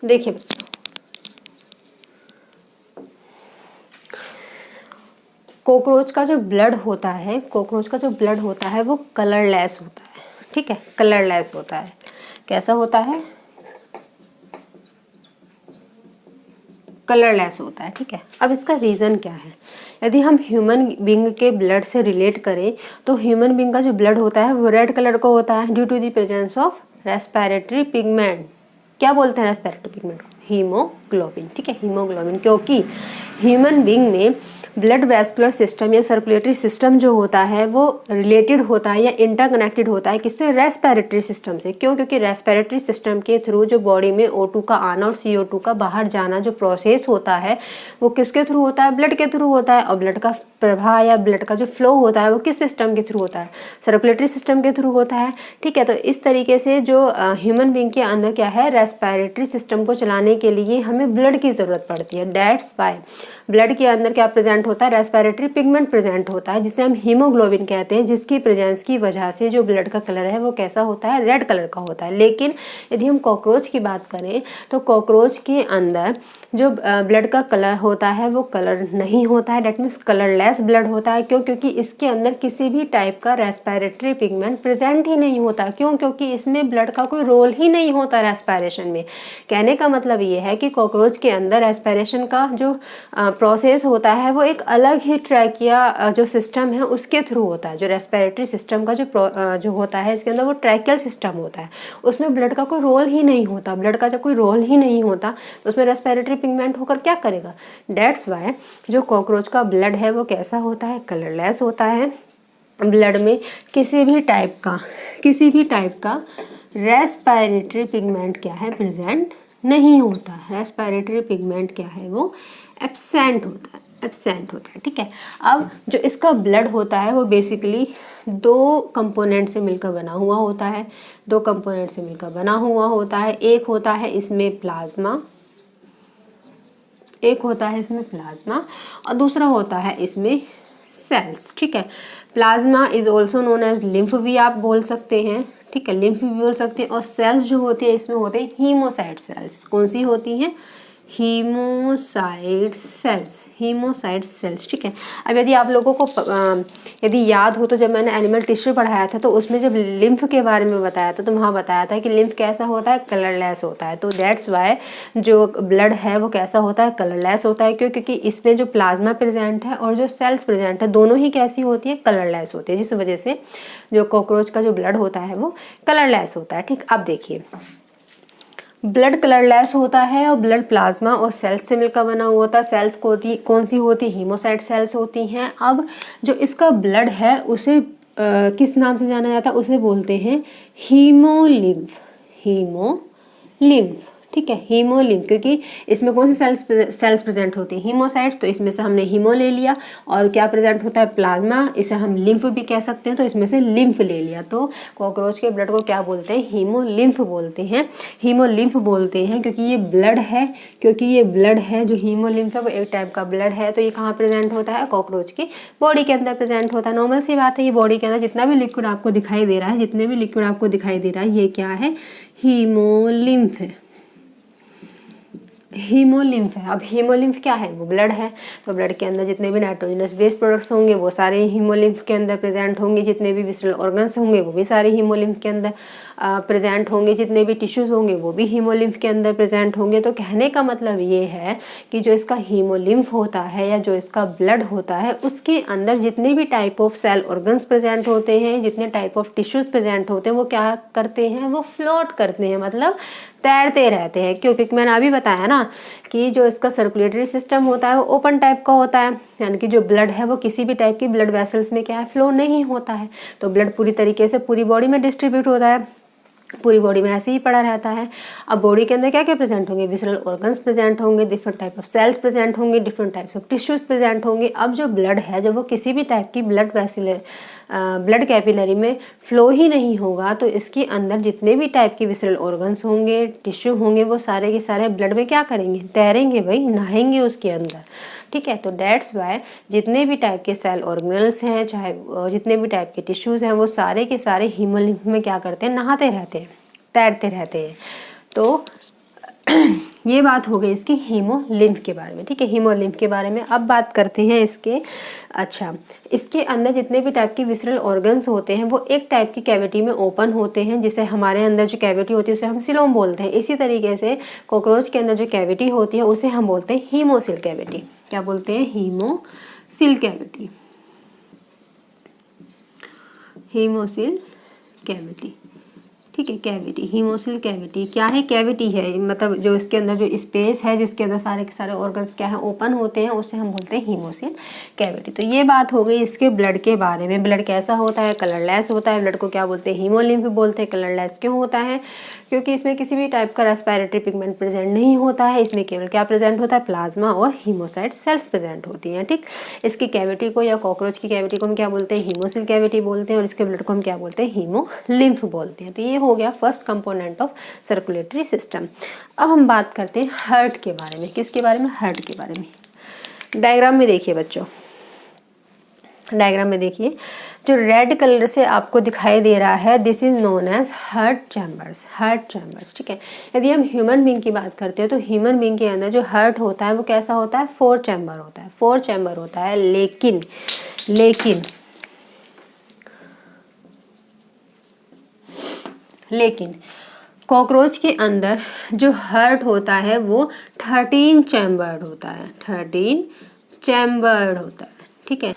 देखिए बच्चों, कॉकरोच का जो ब्लड होता है, कॉकरोच का जो ब्लड होता है वो कलरलेस होता है, ठीक है, कलरलेस होता है। कैसा होता है, कलरलेस होता है, ठीक है। अब इसका रीज़न क्या है, यदि हम ह्यूमन बींग के ब्लड से रिलेट करें तो ह्यूमन बींग का जो ब्लड होता है वो रेड कलर का होता है due to the presence of respiratory pigment. क्या बोलते हैं रेस्पिरेटरी पिगमेंट को, हीमोग्लोबिन, ठीक है, हीमोग्लोबिन। क्योंकि ह्यूमन बींग में ब्लड वैस्कुलर सिस्टम या सर्कुलेटरी सिस्टम जो होता है वो रिलेटेड होता है या इंटरकनेक्टेड होता है किससे, रेस्पिरेटरी सिस्टम से। क्यों? क्योंकि रेस्पिरेटरी सिस्टम के थ्रू जो बॉडी में O2 का आना और CO2 का बाहर जाना जो प्रोसेस होता है वो किसके थ्रू होता है, ब्लड के थ्रू होता है। और ब्लड का प्रवाह या ब्लड का जो फ्लो होता है वो किस सिस्टम के थ्रू होता है, सर्कुलेटरी सिस्टम के थ्रू होता है। ठीक है, तो इस तरीके से जो ह्यूमन बीइंग के अंदर क्या है, रेस्पिरेटरी सिस्टम को चलाने के लिए हमें ब्लड की ज़रूरत पड़ती है। दैट्स वाई ब्लड के अंदर क्या प्रेजेंट होता है, रेस्पिरेटरी पिगमेंट प्रेजेंट होता है जिसे हम हीमोग्लोबिन कहते हैं, जिसकी प्रेजेंस की वजह से जो ब्लड का कलर है वो कैसा होता है, रेड कलर का होता है। लेकिन यदि हम कॉकरोच की बात करें तो कॉकरोच के अंदर जो ब्लड का कलर होता है वो कलर नहीं होता है, डेट मीन्स कलरलेस ब्लड होता है। क्यों? क्योंकि इसके अंदर किसी भी टाइप का रेस्पिरेटरी पिगमेंट प्रेजेंट ही नहीं होता। क्यों? क्योंकि इसमें ब्लड का कोई रोल ही नहीं होता रेस्पिरेशन में। कहने का मतलब ये है कि कॉकरोच के अंदर रेस्पिरेशन का जो प्रोसेस होता है वो एक अलग ही ट्रैकिया जो सिस्टम है उसके थ्रू होता है। जो रेस्पिरेटरी सिस्टम का जो होता है इसके अंदर वो ट्रैकियल सिस्टम होता है, उसमें ब्लड का कोई रोल ही नहीं होता। ब्लड का जब कोई रोल ही नहीं होता तो उसमें रेस्पिरेटरी पिगमेंट होकर क्या करेगा। डेट्स वाई जो कॉकरोच का ब्लड है वो कैसा होता है, कलरलेस होता है। ब्लड में किसी भी टाइप का रेस्पिरेटरी पिगमेंट क्या है, प्रेजेंट नहीं होता। रेस्पिरेटरी पिगमेंट क्या है, वो एब्सेंट होता है। ठीक है, अब जो इसका ब्लड होता है वो बेसिकली दो कंपोनेंट से मिलकर बना हुआ होता है। एक होता है इसमें प्लाज्मा, और दूसरा होता है इसमें सेल्स। ठीक है, plasma is also known as lymph भी आप बोल सकते हैं। ठीक है, लिम्फ भी बोल सकते हैं। और सेल्स जो होती है इसमें होते हैं हीमोसाइट सेल्स। कौन सी होती हैं, हीमोसाइट सेल्स। ठीक है, अब यदि आप लोगों को यदि याद हो तो जब मैंने एनिमल टिश्यू पढ़ाया था तो उसमें जब लिम्फ के बारे में बताया था तो वहाँ बताया था कि लिम्फ कैसा होता है, कलरलेस होता है। तो दैट्स वाई जो ब्लड है वो कैसा होता है, कलरलेस होता है। क्यों? क्योंकि इसमें जो प्लाज्मा प्रेजेंट है और जो सेल्स प्रेजेंट है दोनों ही कैसी होती है, कलरलेस होती है, जिस वजह से जो कॉकरोच का जो ब्लड होता है वो कलरलेस होता है। ठीक, अब देखिए ब्लड कलरलेस होता है और ब्लड प्लाज्मा और सेल्स से मिलकर बना हुआ होता है। सेल्स कौन सी होती है, हीमोसाइट सेल्स होती हैं। अब जो इसका ब्लड है उसे किस नाम से जाना जाता है, उसे बोलते हैं हीमोलिम्फ। ठीक है, हीमोलिम्फ, क्योंकि इसमें कौन सी सेल्स प्रेजेंट होती हैं, हीमोसाइट्स। तो इसमें से हमने हीमो ले लिया और क्या प्रेजेंट होता है, प्लाज्मा, इसे हम लिम्फ भी कह सकते हैं। तो इसमें से लिम्फ ले लिया। तो कॉकरोच के ब्लड को क्या बोलते हैं, हीमोलिम्फ बोलते हैं। क्योंकि ये ब्लड है जो हीमोलिम्फ है वो एक टाइप का ब्लड है। तो ये कहाँ प्रेजेंट होता है, कॉकरोच की बॉडी के अंदर प्रेजेंट होता है। नॉर्मल सी बात है, ये बॉडी के अंदर जितना भी लिक्विड आपको दिखाई दे रहा है, ये क्या है, हीमोलिम्फ है। अब हीमोलिम्फ क्या है, वो ब्लड है। तो ब्लड के अंदर जितने भी नाइट्रोजनस वेस्ट प्रोडक्ट्स होंगे वो सारे हीमोलिम्फ के अंदर प्रेजेंट होंगे। जितने भी विसरल ऑर्गन्स होंगे वो भी सारे हीमोलिम्फ के अंदर प्रेजेंट होंगे। जितने भी टिश्यूज होंगे वो भी हीमोलिम्फ के अंदर प्रेजेंट होंगे। तो कहने का मतलब ये है कि जो इसका हीमोलिम्फ होता है या जो इसका ब्लड होता है उसके अंदर जितने भी type of cell organs present होते हैं, जितने टाइप ऑफ टिश्यूज प्रेजेंट होते हैं, वो क्या करते हैं, वो फ्लोट करते हैं, मतलब तैरते रहते हैं। क्योंकि मैंने अभी बताया ना कि जो इसका सर्कुलेटरी सिस्टम होता है वो ओपन टाइप का होता है, यानी कि जो ब्लड है वो किसी भी टाइप की ब्लड वेसल्स में क्या है, फ्लो नहीं होता है। तो ब्लड पूरी तरीके से पूरी बॉडी में डिस्ट्रीब्यूट होता है, पूरी बॉडी में ऐसे ही पड़ा रहता है। अब बॉडी के अंदर क्या क्या प्रेजेंट होंगे, विसरल ऑर्गन्स प्रेजेंट होंगे, different type of cells present होंगे, different types of tissues present होंगे। अब जो ब्लड है जब वो किसी भी टाइप की ब्लड कैपिलरी में फ्लो ही नहीं होगा तो इसके अंदर जितने भी टाइप के विसरल ऑर्गन्स होंगे, टिश्यू होंगे, वो सारे के सारे ब्लड में क्या करेंगे, तैरेंगे भाई, नहाएंगे उसके अंदर। ठीक है, तो डेट्स वाई जितने भी टाइप के सेल ऑर्गेनल्स हैं, चाहे जितने भी टाइप के टिश्यूज़ हैं, वो सारे के सारे हीमोलिम्फ में क्या करते हैं, नहाते रहते हैं, तैरते रहते हैं। तो ये बात हो गई इसकी हीमोलिम्फ के बारे में। ठीक है, हीमोलिम्फ के बारे में अब बात करते हैं इसके। अच्छा, इसके अंदर जितने भी टाइप के विसरल ऑर्गन्स होते हैं वो एक टाइप की कैविटी में ओपन होते हैं, जिसे हमारे अंदर जो कैविटी होती है उसे हम सिलोम बोलते हैं। इसी तरीके से कॉकरोच के अंदर जो कैविटी होती है उसे हम बोलते हैं हीमोसिल कैविटी। क्या बोलते हैं, हीमोसिल कैविटी। ठीक है। कैविटी, हीमोसिल कैविटी क्या है? कैविटी है, मतलब जो इसके अंदर जो स्पेस है जिसके अंदर सारे के सारे ऑर्गन्स क्या है ओपन होते हैं, उसे हम बोलते हैं हीमोसिल कैविटी। तो ये बात हो गई इसके ब्लड के बारे में। ब्लड कैसा होता है? कलरलेस होता है। ब्लड को क्या बोलते हैं? हीमोलिम्फ बोलते हैं। कलरलेस क्यों होता है? क्योंकि इसमें किसी भी टाइप का रेस्पिरेटरी पिगमेंट प्रेजेंट नहीं होता है। इसमें केवल क्या प्रेजेंट होता है? प्लाज्मा और हीमोसाइट सेल्स प्रेजेंट होती हैं। ठीक, इसकी कैविटी को या कॉकरोच की कैविटी को हम क्या बोलते हैं? हीमोसिल कैविटी बोलते हैं। और इसके ब्लड को हम क्या बोलते हैं? हीमोलिम्फ बोलते हैं। तो ये हो गया first component of circulatory system. अब हम बात करते हैं हार्ट के बारे में। किसके बारे में? हार्ट के बारे में। डायग्राम में देखिए बच्चों, डायग्राम में देखिए जो रेड कलर से आपको दिखाई दे रहा है, this is known as heart chambers. Heart chambers, ठीक है। यदि हम ह्यूमन बीइंग की बात करते हैं तो ह्यूमन बीइंग के अंदर जो हार्ट होता है वो कैसा होता है? 4 चैम्बर होता है। 4 चैम्बर होता है। लेकिन कॉकरोच के अंदर जो हार्ट होता है वो 13 चैम्बर्ड होता है। 13 चैम्बर्ड होता है, ठीक है।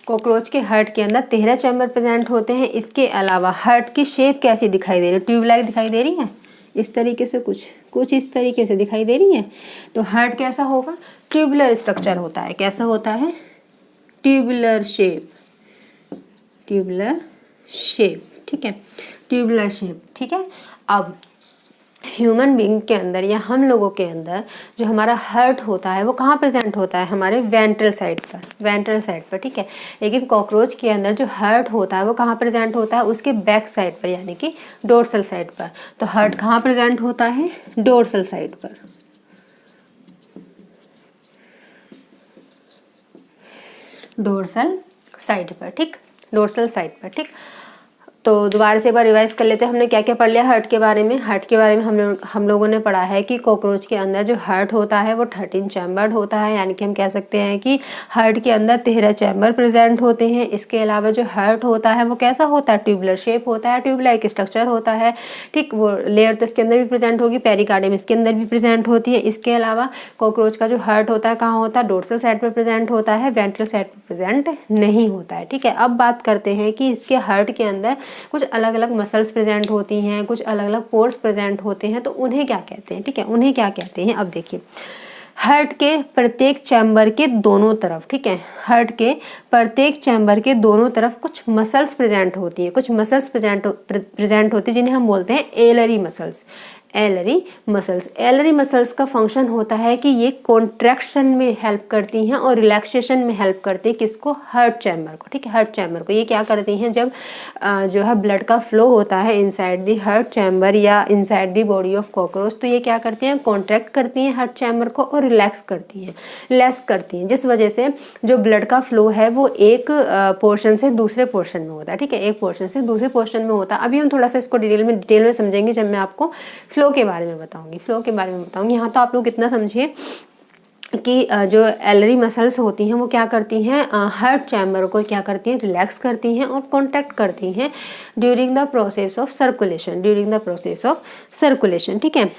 कॉकरोच के हार्ट के अंदर 13 चैम्बर प्रेजेंट होते हैं। इसके अलावा हार्ट की शेप कैसी दिखाई दे रही है? ट्यूब लाइक दिखाई दे रही है इस तरीके से, कुछ इस तरीके से दिखाई दे रही है। तो हार्ट कैसा होगा? ट्यूबुलर स्ट्रक्चर होता है। कैसा होता है? ट्यूबुलर शेप, ट्यूबुलर शेप, ठीक है। ट्यूबुलर शेप, ठीक है। अब ह्यूमन बीइंग के अंदर या हम लोगों के अंदर जो हमारा हार्ट होता है वो कहाँ प्रेजेंट होता है? हमारे वेंट्रल साइड पर, वेंट्रल साइड पर, ठीक है। लेकिन कॉकरोच के अंदर जो हार्ट होता है वो कहाँ प्रेजेंट होता है? उसके बैक साइड पर, यानी कि डोर्सल साइड पर। तो हार्ट कहाँ प्रेजेंट होता है? डोर्सल साइड पर। डोर्सल साइड पर, ठीक। डोर्सल साइड पर, ठीक। तो दोबारा से एक बार रिवाइज कर लेते हैं, हमने क्या क्या पढ़ लिया हार्ट के बारे में। हार्ट के बारे में हम लोगों ने पढ़ा है कि कॉकरोच के अंदर जो हार्ट होता है वो 13 चैम्बर्ड होता है, यानी कि हम कह सकते हैं कि हार्ट के अंदर 13 चैम्बर प्रेजेंट होते हैं। इसके अलावा जो हार्ट होता है वो कैसा होता है? ट्यूबुलर शेप होता है, ट्यूब लाइक स्ट्रक्चर होता है, ठीक। वो लेयर तो इसके अंदर भी प्रेजेंट होगी, पेरिकार्डियम इसके अंदर भी प्रेजेंट होती है। इसके अलावा कॉकरोच का जो हार्ट होता है कहाँ होता है? डोर्सल साइड पर प्रेजेंट होता है, वेंट्रल साइड पर प्रेजेंट नहीं होता है, ठीक है। अब बात करते हैं कि इसके हार्ट के अंदर कुछ अलग अलग मसल्स प्रेजेंट होती हैं, कुछ अलग अलग पोर्स प्रेजेंट होते हैं, तो उन्हें क्या कहते हैं? ठीक है, उन्हें क्या कहते हैं? अब देखिए, हार्ट के प्रत्येक चैम्बर के दोनों तरफ, ठीक है, हार्ट के प्रत्येक चैम्बर के दोनों तरफ कुछ मसल्स प्रेजेंट होती हैं, कुछ मसल्स प्रेजेंट होती है जिन्हें हम बोलते हैं एलरी मसल्स। एलरी मसल्स, एलरी मसल्स का फंक्शन होता है कि ये कॉन्ट्रैक्शन में हेल्प करती हैं और रिलैक्सेशन में हेल्प करती है। किसको? हार्ट चैम्बर को, ठीक है। हार्ट चैम्बर को ये क्या करती हैं? जब जो है ब्लड का फ्लो होता है इनसाइड दी हार्ट चैम्बर या inside the body of cockroach, तो ये क्या करती हैं? कॉन्ट्रैक्ट करती हैं हार्ट चैम्बर को और रिलैक्स करती हैं, जिस वजह से जो ब्लड का फ्लो है वो एक पोर्शन से दूसरे पोर्शन में होता है, ठीक है। एक पोर्शन से दूसरे पोर्शन में होता है। अभी हम थोड़ा सा इसको डिटेल में समझेंगे जब मैं आपको फ्लो के बारे में बताऊंगी। फ्लो के बारे में बताऊंगी। यहाँ तो आप लोग इतना समझिए कि जो एलरी मसल्स होती हैं वो क्या करती हैं? हार्ट चैम्बर को क्या करती हैं? रिलैक्स करती हैं और कॉन्ट्रैक्ट करती हैं during the process of circulation, during the process of circulation, ठीक है।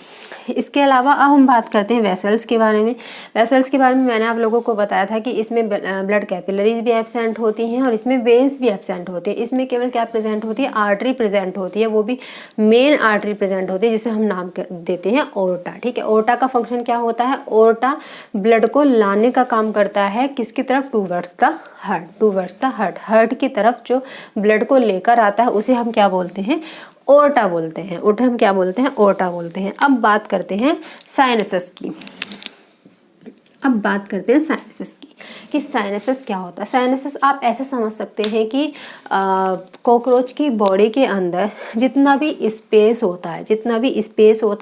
इसके अलावा अब हम बात करते हैं वेसल्स के बारे में। वेसल्स के बारे में मैंने आप लोगों को बताया था कि इसमें ब्लड कैपिलरीज भी एब्सेंट होती हैं और इसमें वेन्स भी एब्सेंट होते हैं। इसमें केवल क्या प्रेजेंट होती है? आर्टरी प्रेजेंट होती है, वो भी मेन आर्टरी प्रेजेंट होती है जिसे हम नाम देते हैं ओर्टा, ठीक है। ओर्टा का फंक्शन क्या होता है? ओर्टा ब्लड को लाने का काम करता है किसकी तरफ? Towards the heart, towards the heart. Heart की तरफ जो ब्लड को लेकर आता है उसे हम क्या बोलते हैं? ओर्टा बोलते हैं। उठे हम क्या बोलते हैं? ओर्टा बोलते हैं। अब बात करते हैं साइनसस की। अब बात करते हैं साइनसस की कि साइनसस क्या होता है। साइनसस आप ऐसे समझ सकते हैं कि कॉकरोच की बॉडी के अंदर जितना भी स्पेस होता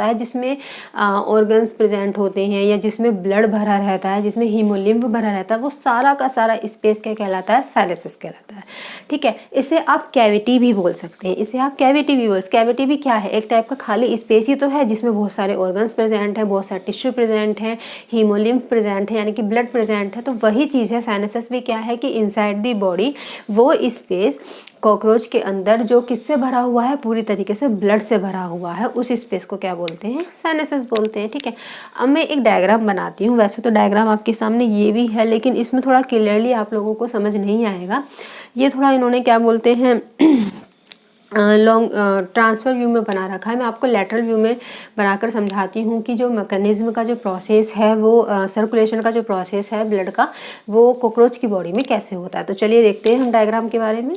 है जिसमें ऑर्गन्स प्रेजेंट होते हैं या जिसमें ब्लड भरा रहता है, जिसमें हीमोलिम्फ भरा रहता है, वो सारा का सारा स्पेस क्या कहलाता है? साइनसस कहलाता है, ठीक है। इसे आप कैविटी भी बोल सकते हैं, इसे आप कैविटी भी क्या है? एक टाइप का खाली स्पेस ही तो है जिसमें बहुत सारे ऑर्गन्स प्रेजेंट है, बहुत सारे टिश्यू प्रेजेंट है, हीमोलिम्फ प्रेजेंट है, यानी कि ब्लड प्रेजेंट है। तो वही चीज़ है साइनसस भी क्या है कि इनसाइड दी बॉडी वो स्पेस कॉकरोच के अंदर जो किससे भरा हुआ है? पूरी तरीके से ब्लड से भरा हुआ है, उस स्पेस को क्या बोलते हैं? साइनसस बोलते हैं, ठीक है। अब मैं एक डायग्राम बनाती हूँ। वैसे तो डायग्राम आपके सामने ये भी है, लेकिन इसमें थोड़ा क्लियरली आप लोगों को समझ नहीं आएगा। ये थोड़ा इन्होंने क्या बोलते हैं लॉन्ग ट्रांसफ़र व्यू में बना रखा है। मैं आपको लेटरल व्यू में बनाकर समझाती हूँ कि जो मैकेनिज्म का जो प्रोसेस है वो सर्कुलेशन का जो प्रोसेस है ब्लड का, वो कॉकरोच की बॉडी में कैसे होता है। तो चलिए देखते हैं हम डायग्राम के बारे में।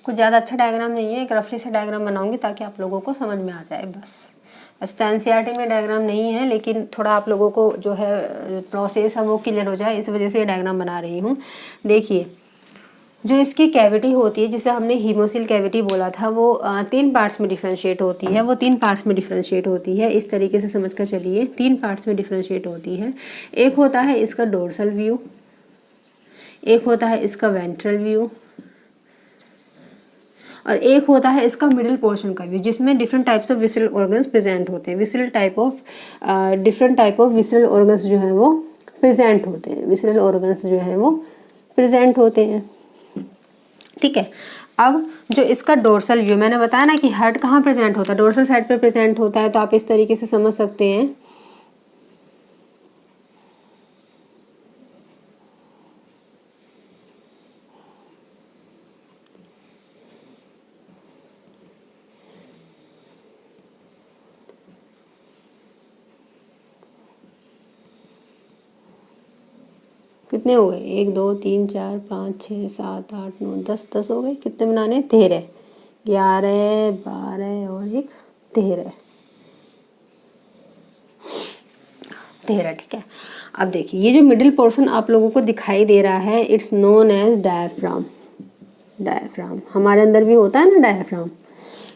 कुछ ज़्यादा अच्छा डायग्राम नहीं है, एक रफली सा डायग्राम बनाऊंगी ताकि आप लोगों को समझ में आ जाए बस। वैसे तो एनसीईआरटी में डायग्राम नहीं है, लेकिन थोड़ा आप लोगों को जो है प्रोसेस है वो क्लियर हो जाए, इस वजह से ये डायग्राम बना रही हूँ। देखिए, जो इसकी कैविटी होती है जिसे हमने हीमोसिल कैविटी बोला था, वो 3 पार्ट्स में डिफ्रेंशिएट होती है। वो 3 पार्ट्स में डिफ्रेंशिएट होती है, इस तरीके से समझ कर चलिए। 3 पार्ट्स में डिफ्रेंशिएट होती है। एक होता है इसका डोर्सल व्यू, एक होता है इसका वेंट्रल व्यू, और एक होता है इसका मिडिल पोर्शन का व्यू, जिसमें different types of visceral organs present होते हैं। Different type of visceral organs जो है वो प्रेजेंट होते हैं। विसरल ऑर्गन्स जो है वो प्रेजेंट होते हैं, ठीक है। अब जो इसका डोर्सल व्यू, मैंने बताया ना कि हार्ट कहाँ प्रेजेंट होता है, डोर्सल साइड पे प्रेजेंट होता है। तो आप इस तरीके से समझ सकते हैं। कितने हो गए, 1 2 3 4 5 6 7 8 9 10 हो गए। कितने बनाने, 13, 11 12 और 1 13, ठीक है। अब देखिए, ये जो मिडिल पोर्शन आप लोगों को दिखाई दे रहा है, it's known as diaphragm. Diaphragm हमारे अंदर भी होता है ना, डायफ्राम।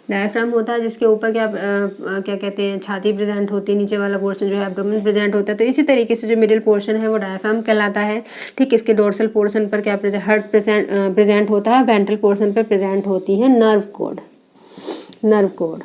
डायफ्राम होता है जिसके ऊपर क्या कहते हैं, छाती प्रेजेंट होती है, नीचे वाला पोर्शन जो है एब्डोमेन प्रेजेंट होता है। तो इसी तरीके से जो मिडिल पोर्शन है वो डायफ्राम कहलाता है, ठीक। इसके डोर्सल पोर्शन पर क्या हार्ट प्रेजेंट होता है, वेंट्रल पोर्शन पर प्रेजेंट होती है nerve cord. Nerve cord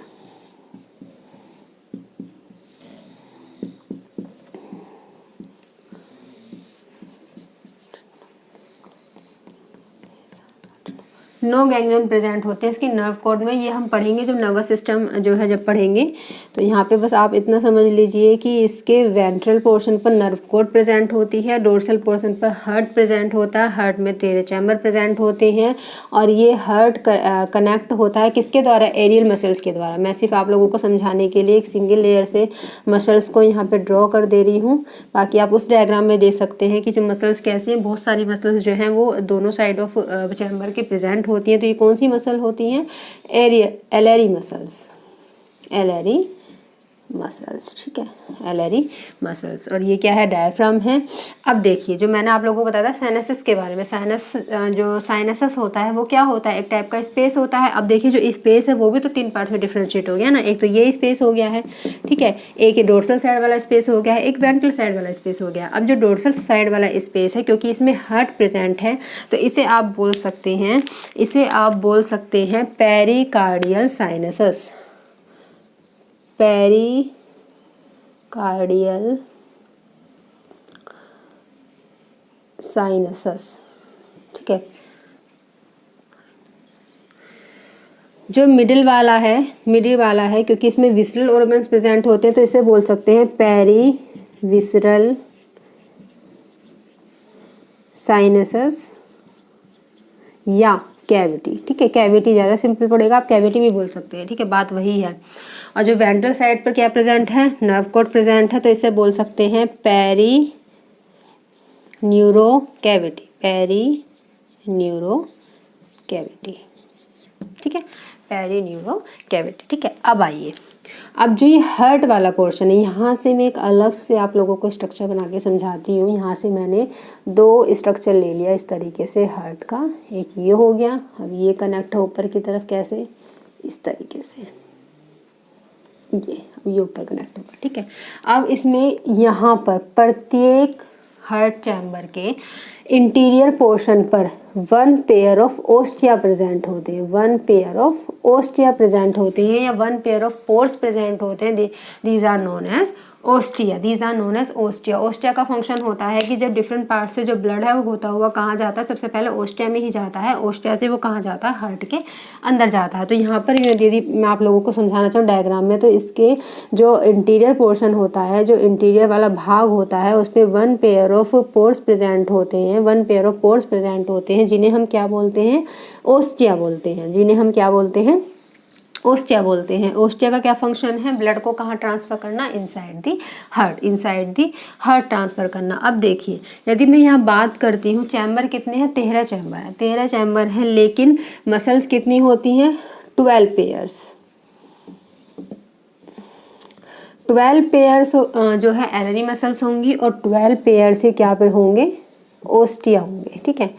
no ganglion present होते हैं इसकी नर्व कोड में। ये हम पढ़ेंगे जब नर्वस सिस्टम जो है जब पढ़ेंगे। तो यहाँ पे बस आप इतना समझ लीजिए कि इसके वेंट्रल पोर्शन पर नर्व कोड प्रेजेंट होती है, डोर्सल पोर्शन पर हार्ट प्रेजेंट होता है, हार्ट में 13 चैम्बर प्रेजेंट होते हैं, और ये हार्ट कनेक्ट होता है किसके द्वारा, एरियल मसल्स के द्वारा। मैं सिर्फ आप लोगों को समझाने के लिए एक सिंगल लेयर से मसल्स को यहाँ पे ड्रॉ कर दे रही हूँ। बाकी आप उस डायग्राम में देख सकते हैं कि जो मसल्स कैसी हैं, बहुत सारी मसल्स जो हैं वो दोनों साइड ऑफ चैम्बर के प्रेजेंट होती हैं। तो ये कौन सी मसल होती हैं, एलरी मसल्स, एलरी मसल्स, ठीक है, एलरी मसल्स। और ये क्या है, डायफ्राम है। अब देखिए, जो मैंने आप लोगों को बताया था साइनसिस के बारे में, जो साइनसस होता है वो क्या होता है, एक टाइप का स्पेस होता है। अब देखिए, जो स्पेस है वो भी तो 3 पार्ट्स में डिफ्रेंशिएट हो गया ना। एक तो ये स्पेस हो गया है, ठीक है, एक डोर्सल साइड वाला स्पेस हो गया है, एक वेंट्रल साइड वाला स्पेस हो गया। अब जो डोर्सल साइड वाला स्पेस है, क्योंकि इसमें हार्ट प्रेजेंट है, तो इसे आप बोल सकते हैं पेरिकार्डियल साइनसस। पेरिकार्डियल साइनसस, ठीक है। जो मिडिल वाला है क्योंकि इसमें विसरल ऑर्गन्स प्रेजेंट होते हैं, तो इसे बोल सकते हैं पेरी विसरल साइनसस या कैविटी, ठीक है। कैविटी ज़्यादा सिंपल पड़ेगा, आप कैविटी भी बोल सकते हैं, ठीक है, बात वही है। और जो वेंट्रल साइड पर क्या प्रेजेंट है, नर्व कोड प्रेजेंट है, तो इसे बोल सकते हैं peri neuro cavity, peri neuro cavity, ठीक है, पेरी न्यूरो कैविटी, ठीक है। अब आइए, अब जो ये हार्ट वाला पोर्शन है, यहाँ से मैं एक अलग से आप लोगों को स्ट्रक्चर बना के समझाती हूँ। यहाँ से मैंने 2 स्ट्रक्चर ले लिया इस तरीके से हार्ट का, एक ये हो गया। अब ये कनेक्ट है ऊपर की तरफ, कैसे, इस तरीके से, ये ऊपर कनेक्ट होगा, ठीक है। अब इसमें यहाँ पर प्रत्येक हार्ट चैम्बर के इंटीरियर पोर्शन पर 1 पेयर ऑफ ओस्टिया प्रेजेंट होते हैं, 1 पेयर ऑफ ओस्टिया प्रेजेंट होते हैं या 1 पेयर ऑफ पोर्स प्रेजेंट होते हैं, these are known as ostia, these are known as ostia. Ostia का फंक्शन होता है कि जब डिफरेंट पार्ट से जो ब्लड है वो होता हुआ कहाँ जाता है, सबसे पहले ओस्टिया में ही जाता है, ओस्टिया से वो कहाँ जाता है, हार्ट के अंदर जाता है। तो यहाँ पर यदि मैं आप लोगों को समझाना चाहूँ डायग्राम में, तो इसके जो इंटीरियर पोर्शन होता है, जो इंटीरियर वाला भाग होता है, उस पर 1 पेयर ऑफ पोर्स प्रेजेंट होते हैं, 1 पेयर ऑफ पोर्स प्रेजेंट होते हैं, जिन्हें हम क्या बोलते हैं, ओस्टिया बोलते हैं, जिन्हें हम क्या बोलते हैं, ओस्टिया बोलते हैं। ओस्टिया का क्या फंक्शन है, ब्लड को कहाँ ट्रांसफर करना, inside the heart, inside the heart transfer करना। अब देखिए यदि मैं यहाँ बात करती हूँ, चैम्बर कितने हैं, 13 चैम्बर है, 13 चैम्बर हैं, लेकिन मसल्स कितनी होती हैं, 12 पेयर्स, 12 पेयर्स जो है एलरी मसल्स होंगी और 12 पेयर से क्या पर होंगे, ओस्टिया होंगे, ठीक है,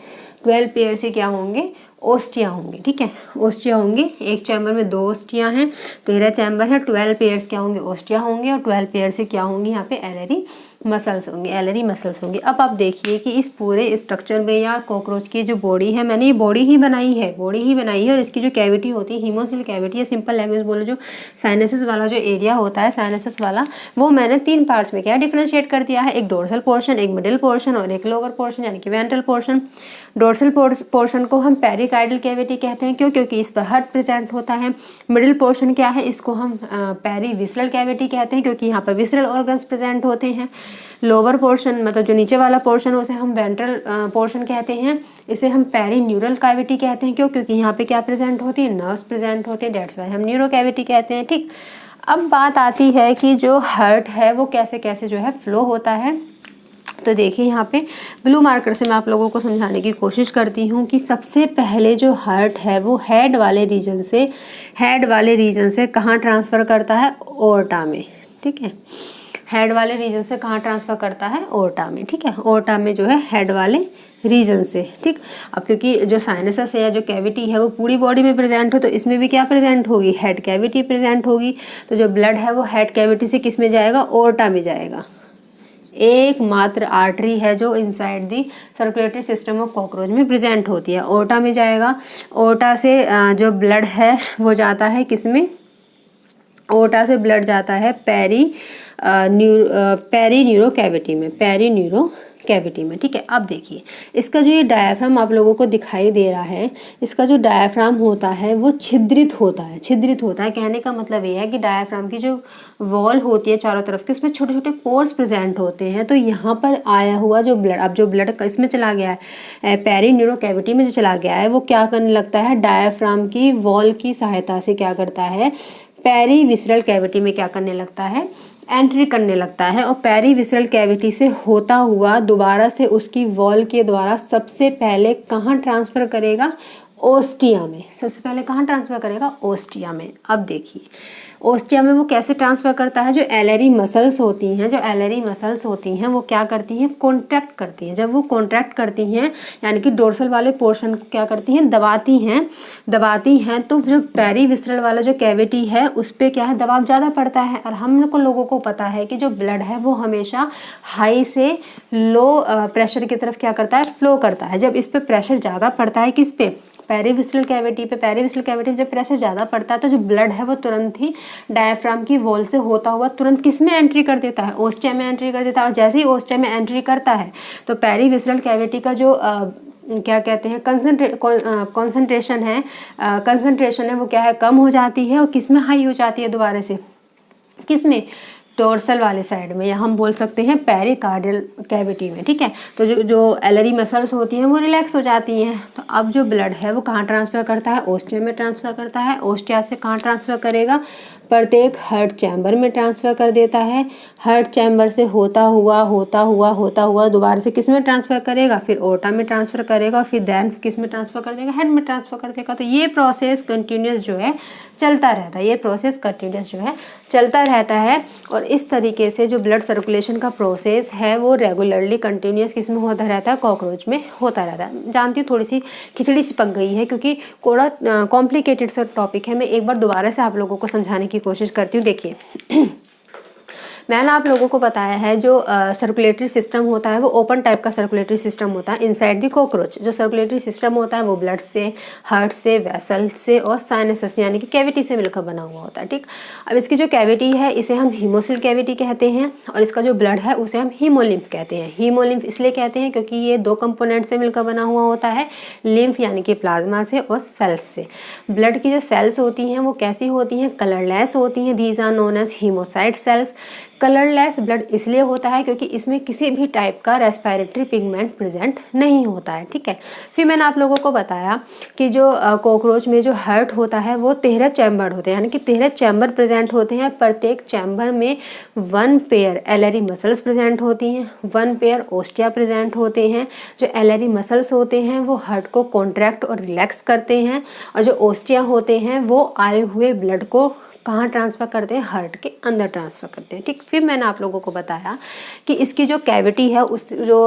12 पेयर से क्या होंगे, ओस्टिया होंगे, ठीक है, ओस्टिया होंगे। एक चैम्बर में 2 ओस्टिया हैं, 13 चैम्बर है, 12 पेयर्स क्या होंगे, ओस्टिया होंगे, और 12 पेयर से क्या होंगी यहाँ पे, एलरी मसल्स होंगे, एलरी मसल्स होंगे। अब आप देखिए कि इस पूरे स्ट्रक्चर में या कॉकरोच की जो बॉडी है, मैंने ये बॉडी ही बनाई है, बॉडी ही बनाई है, और इसकी जो कैविटी होती है, हीमोसिल कैविटी, या सिंपल लैंग्वेज बोलो जो साइनसेस वाला जो एरिया होता है, साइनसेस वाला, वो मैंने 3 पार्ट्स में क्या डिफरेंशिएट कर दिया है, एक डोर्सल पोर्शन, एक मिडिल पोर्शन और एक लोअर पोर्शन यानी कि वेंट्रल पोर्शन। डोर्सल पोर्शन को हम पेरिकार्डियल कैविटी कहते हैं, क्यों, क्योंकि इस पर हार्ट प्रेजेंट होता है। मिडिल पोर्शन क्या है, इसको हम पेरीविसरल कैविटी कहते हैं, क्योंकि यहाँ पर विसरल ऑर्गन्स प्रेजेंट होते हैं। लोअर पोर्शन मतलब जो नीचे वाला पोर्शन है उसे हम वेंट्रल पोर्शन कहते हैं, इसे हम पेरीन्यूरल कैविटी कहते हैं, क्यों, क्योंकि यहाँ पे क्या प्रेजेंट होती है, नर्व्स प्रेजेंट होते हैं, दैट्स व्हाई हम न्यूरो कैविटी कहते हैं, ठीक। अब बात आती है कि जो हार्ट है वो कैसे कैसे जो है फ्लो होता है। तो देखिए यहाँ पे ब्लू मार्कर से मैं आप लोगों को समझाने की कोशिश करती हूँ कि सबसे पहले जो हार्ट है वो हेड वाले रीजन से कहाँ ट्रांसफ़र करता है, ओर्टा में, ठीक है, हेड वाले रीजन से कहाँ ट्रांसफ़र करता है, ओर्टा में, ठीक है, ओर्टा में जो है हेड वाले रीजन से, ठीक। अब क्योंकि जो साइनसस है या जो कैविटी है वो पूरी बॉडी में प्रेजेंट हो, तो इसमें भी क्या प्रेजेंट होगी, हेड कैविटी प्रेजेंट होगी। तो जो ब्लड है वो हेड कैविटी से किस में जाएगा, ओर्टा में जाएगा। एकमात्र आर्टरी है जो inside the circulatory system of cockroach में प्रेजेंट होती है, ओर्टा में जाएगा। ओर्टा से जो ब्लड है वो जाता है किसमें, ओर्टा से ब्लड जाता है पेरीन्यूरो कैविटी में, पेरीन्यूरो कैविटी में, ठीक है। अब देखिए इसका जो ये डायाफ्राम आप लोगों को दिखाई दे रहा है, इसका जो डायाफ्राम होता है वो छिद्रित होता है, छिद्रित होता है। कहने का मतलब ये है कि डायाफ्राम की जो वॉल होती है चारों तरफ की, उसमें छोटे छोटे पोर्स प्रेजेंट होते हैं। तो यहाँ पर आया हुआ जो ब्लड, अब जो ब्लड इसमें चला गया है पेरीन्यूरो कैविटी में जो चला गया है, वो क्या करने लगता है, डायाफ्राम की वॉल की सहायता से क्या करता है, पेरीविसरल कैविटी में क्या करने लगता है, एंट्री करने लगता है। और पेरीविसरल कैविटी से होता हुआ दोबारा से उसकी वॉल के द्वारा सबसे पहले कहाँ ट्रांसफ़र करेगा, ओस्टिया में, सबसे पहले कहाँ ट्रांसफ़र करेगा, ओस्टिया में। अब देखिए ओस्टिया में वो कैसे ट्रांसफ़र करता है, जो एलरी मसल्स होती हैं, जो एलरी मसल्स होती हैं वो क्या करती हैं, कॉन्ट्रैक्ट करती हैं। जब वो कॉन्ट्रैक्ट करती हैं यानी कि डोर्सल वाले पोर्शन को क्या करती हैं, दबाती हैं, तो जो पेरीविसरल वाला जो कैविटी है उस पर क्या है, दबाव ज़्यादा पड़ता है। और हम लोगों को पता है कि जो ब्लड है वो हमेशा हाई से लो प्रेशर की तरफ क्या करता है, फ्लो करता है। जब इस पर प्रेशर ज़्यादा पड़ता है, किस पे, पेरीविसरल कैविटी पे, पेरीविसरल कैविटी में जब प्रेशर ज़्यादा पड़ता है तो जो ब्लड है वो तुरंत ही डायफ्राम की वॉल से होता हुआ तुरंत किस में एंट्री कर देता है, ओस्टिया में एंट्री कर देता है। और जैसे ही ओस्टिया में एंट्री करता है तो पेरीविसरल कैविटी का जो क्या कहते हैं कंसंट्रेशन है वो क्या है, कम हो जाती है। और किस में हाई हो जाती है, दोबारा से किस में, डोर्सल वाले साइड में, या हम बोल सकते हैं पेरिकार्डियल कैविटी में, ठीक है। तो जो एलरी मसल्स होती हैं वो रिलैक्स हो जाती हैं। तो अब जो ब्लड है वो कहाँ ट्रांसफ़र करता है, ओस्टिया में ट्रांसफ़र करता है। ओस्टिया से कहाँ ट्रांसफ़र करेगा, प्रत्येक हार्ट चैम्बर में ट्रांसफ़र कर देता है। हार्ट चैम्बर से होता हुआ दोबारा से किस में ट्रांसफ़र करेगा, फिर ओर्टा में ट्रांसफ़र करेगा, और फिर देन किस में ट्रांसफ़र कर देगा, हेड में ट्रांसफ़र कर देगा। तो ये प्रोसेस कंटिन्यूस जो है चलता रहता है, ये प्रोसेस कंटिन्यूस जो है चलता रहता है। और इस तरीके से जो ब्लड सर्कुलेशन का प्रोसेस है वो रेगुलरली कंटिन्यूस किस में होता रहता है, कॉकरोच में होता रहता है। जानती हूँ थोड़ी सी खिचड़ी सी पक गई है क्योंकि थोड़ा कॉम्प्लिकेटेड सा टॉपिक है। मैं एक बार दोबारा से आप लोगों को समझाने की कोशिश करती हूँ। देखिए मैंने आप लोगों को बताया है जो सर्कुलेटरी सिस्टम होता है वो ओपन टाइप का सर्कुलेटरी सिस्टम होता है इनसाइड द कॉकरोच। जो सर्कुलेटरी सिस्टम होता है वो ब्लड से, हार्ट से, वेसल से और साइनसस यानी कि कैविटी से मिलकर बना हुआ होता है। ठीक, अब इसकी जो कैविटी है इसे हम हीमोसिल कैविटी कहते हैं और इसका जो ब्लड है उसे हम हीमोलिम्फ कहते हैं। हीमोलिम्फ इसलिए कहते हैं क्योंकि ये दो कंपोनेंट से मिलकर बना हुआ होता है, लिम्फ यानी कि प्लाज्मा से और सेल्स से। ब्लड की जो सेल्स होती हैं वो कैसी होती हैं, कलरलेस होती हैं। These are known as haemocyte cells. Colourless blood इसलिए होता है क्योंकि इसमें किसी भी टाइप का रेस्पिरेटरी पिगमेंट प्रेजेंट नहीं होता है। ठीक है, फिर मैंने आप लोगों को बताया कि जो कॉकरोच में जो हार्ट होता है वो 13 चैम्बर होते हैं, यानी कि 13 चैम्बर प्रेजेंट होते हैं। प्रत्येक चैम्बर में 1 पेयर एलरी मसल्स प्रेजेंट होती हैं, 1 पेयर ओस्टिया प्रेजेंट होते हैं। जो एलरी मसल्स होते हैं वो हार्ट को कॉन्ट्रैक्ट और रिलैक्स करते हैं और जो ओस्टिया होते हैं वो आए हुए ब्लड को कहाँ ट्रांसफ़र करते हैं, हार्ट के अंदर ट्रांसफ़र करते हैं। ठीक, फिर मैंने आप लोगों को बताया कि इसकी जो कैविटी है, उस जो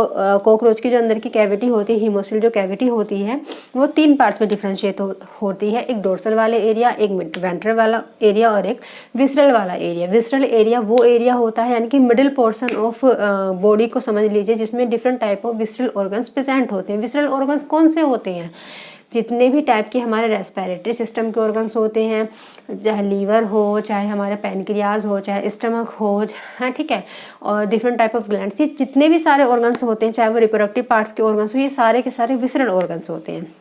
कॉकरोच की जो अंदर की कैविटी होती है, हीमोसिल जो कैविटी होती है वो 3 पार्ट्स में डिफ्रेंशिएट होती है। एक डोर्सल वाले एरिया, एक वेंट्रल वाला एरिया और एक विसरल वाला एरिया। विसरल एरिया वो एरिया होता है यानी कि मिडिल पोर्शन ऑफ बॉडी को समझ लीजिए जिसमें different type of visceral organs present होते हैं। विसरल ऑर्गन्स कौन से होते हैं, जितने भी टाइप के हमारे रेस्पिरेटरी सिस्टम के ऑर्गन्स होते हैं, चाहे लीवर हो, चाहे हमारे पैनक्रियाज हो, चाहे स्टमक हो, हाँ ठीक है, और डिफरेंट टाइप ऑफ ग्लैंड्स, ये जितने भी सारे ऑर्गन्स होते हैं, चाहे वो रिप्रोडक्टिव पार्ट्स के ऑर्गन्स हो, ये सारे के सारे विसरल ऑर्गन्स होते हैं।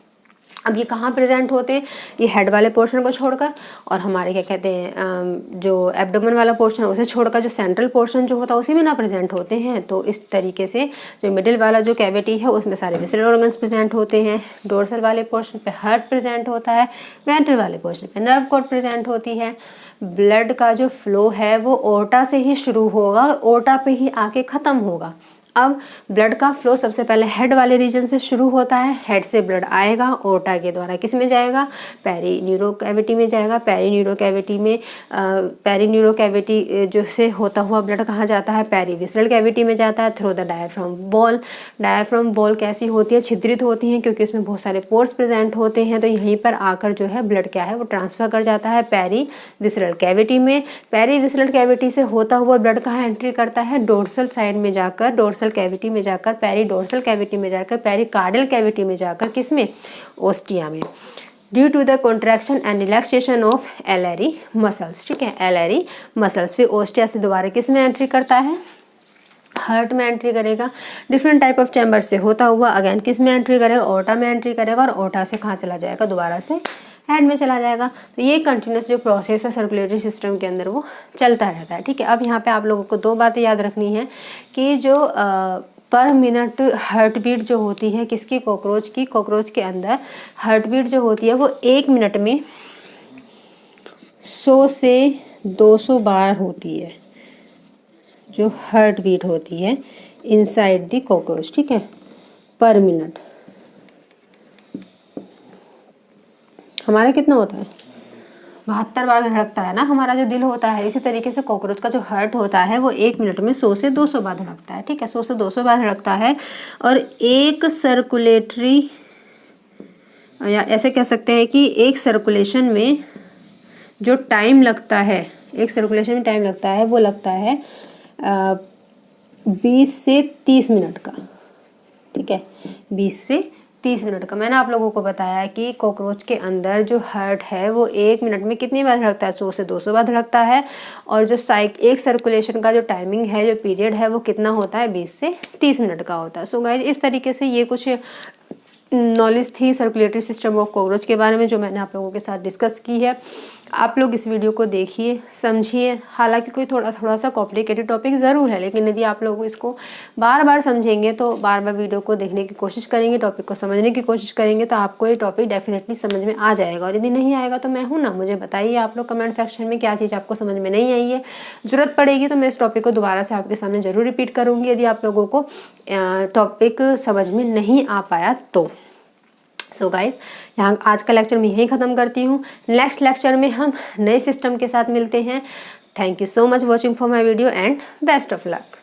अब ये कहाँ प्रेजेंट होते हैं, ये हेड वाले पोर्शन को छोड़कर और हमारे क्या कहते हैं जो एब्डोमेन वाला पोर्शन है उसे छोड़कर जो सेंट्रल पोर्शन जो होता है उसी में ना प्रेजेंट होते हैं। तो इस तरीके से जो मिडिल वाला जो कैविटी है उसमें सारे विसरल ऑर्गन्स प्रेजेंट होते हैं। डोर्सल वाले पोर्शन पे हार्ट प्रेजेंट होता है, वेंट्रल वाले पोर्शन पे नर्व कॉर्ड प्रेजेंट होती है। ब्लड का जो फ्लो है वो ओर्टा से ही शुरू होगा और ओर्टा पे ही आके ख़त्म होगा। अब ब्लड का फ्लो सबसे पहले हेड वाले रीजन से शुरू होता है। हेड से ब्लड आएगा ओर्टा के द्वारा किस में जाएगा, पेरी न्यूरो कैविटी में जाएगा। पेरी न्यूरो कैविटी में पेरी न्यूरो कैविटी जो से होता हुआ ब्लड कहाँ जाता है, पेरी विसरल कैविटी में जाता है through the diaphragm wall. Diaphragm wall कैसी होती है, छिद्रित होती हैं क्योंकि उसमें बहुत सारे पोर्स प्रेजेंट होते हैं। तो यहीं पर आकर जो है ब्लड क्या है वो ट्रांसफर कर जाता है पेरी विसरल कैविटी में। पेरी विसरल कैविटी से होता हुआ ब्लड कहाँ एंट्री करता है, डोर्सल साइड में जाकर, डोर्सल कैविटी में जाकर, पेरी डोर्सल कैविटी में जाकर, पेरी कार्डियल कैविटी में जाकर, किसमें, ओस्टिया में, due to the contraction and relaxation of alary muscles. ठीक है, एलरी मसल्स। फिर ओस्टिया से दोबारा किस में एंट्री करता है, हार्ट में एंट्री करेगा। डिफरेंट टाइप ऑफ चैम्बर से होता हुआ अगेन किस में एंट्री करेगा, ओर्टा में एंट्री करेगा और ओर्टा से कहाँ चला जाएगा, दोबारा से हेड में चला जाएगा। तो ये कंटिन्यूस जो प्रोसेस है सर्कुलेटरी सिस्टम के अंदर वो चलता रहता है। ठीक है, अब यहाँ पे आप लोगों को 2 बातें याद रखनी है कि जो पर मिनट हार्ट बीट जो होती है किसकी, कॉकरोच की, कॉकरोच के अंदर हार्ट बीट जो होती है वो 1 मिनट में 100 से 200 बार होती है, जो हार्ट बीट होती है इनसाइड द कॉकरोच। ठीक है, पर मिनट हमारा कितना होता है, 72 बार धड़कता है ना हमारा जो दिल होता है। इसी तरीके से कॉकरोच का जो हार्ट होता है वो 1 मिनट में 100 से 200 बार धड़कता है। ठीक है, 100 से 200 बार धड़कता है। और एक सर्कुलेटरी, या ऐसे कह सकते हैं कि एक सर्कुलेशन में जो टाइम लगता है, एक सर्कुलेशन में टाइम लगता है वो लगता है 20 से 30 मिनट का। ठीक है, 20 से 30 मिनट का। मैंने आप लोगों को बताया कि कॉकरोच के अंदर जो हार्ट है वो 1 मिनट में कितनी बार धड़कता है, 100 से 200 बार धड़कता है। और जो एक सर्कुलेशन का जो टाइमिंग है, जो पीरियड है वो कितना होता है, 20 से 30 मिनट का होता है। सो गाइस, इस तरीके से ये कुछ नॉलेज थी सर्कुलेटरी सिस्टम ऑफ कॉकरोच के बारे में जो मैंने आप लोगों के साथ डिस्कस की है। आप लोग इस वीडियो को देखिए, समझिए। हालांकि कोई थोड़ा सा कॉम्प्लिकेटेड टॉपिक ज़रूर है, लेकिन यदि आप लोग इसको बार बार समझेंगे, तो बार बार वीडियो को देखने की कोशिश करेंगे, टॉपिक को समझने की कोशिश करेंगे, तो आपको ये टॉपिक डेफिनेटली समझ में आ जाएगा। और यदि नहीं आएगा तो मैं हूँ ना, मुझे बताइए आप लोग कमेंट सेक्शन में क्या चीज़ आपको समझ में नहीं आई है। ज़रूरत पड़ेगी तो मैं इस टॉपिक को दोबारा से आपके सामने ज़रूर रिपीट करूँगी यदि आप लोगों को टॉपिक समझ में नहीं आ पाया तो। सो गाइस, यहाँ आज का लेक्चर मैं यहीं ख़त्म करती हूँ। नेक्स्ट लेक्चर में हम नए सिस्टम के साथ मिलते हैं। Thank you so much watching for my video and best of luck.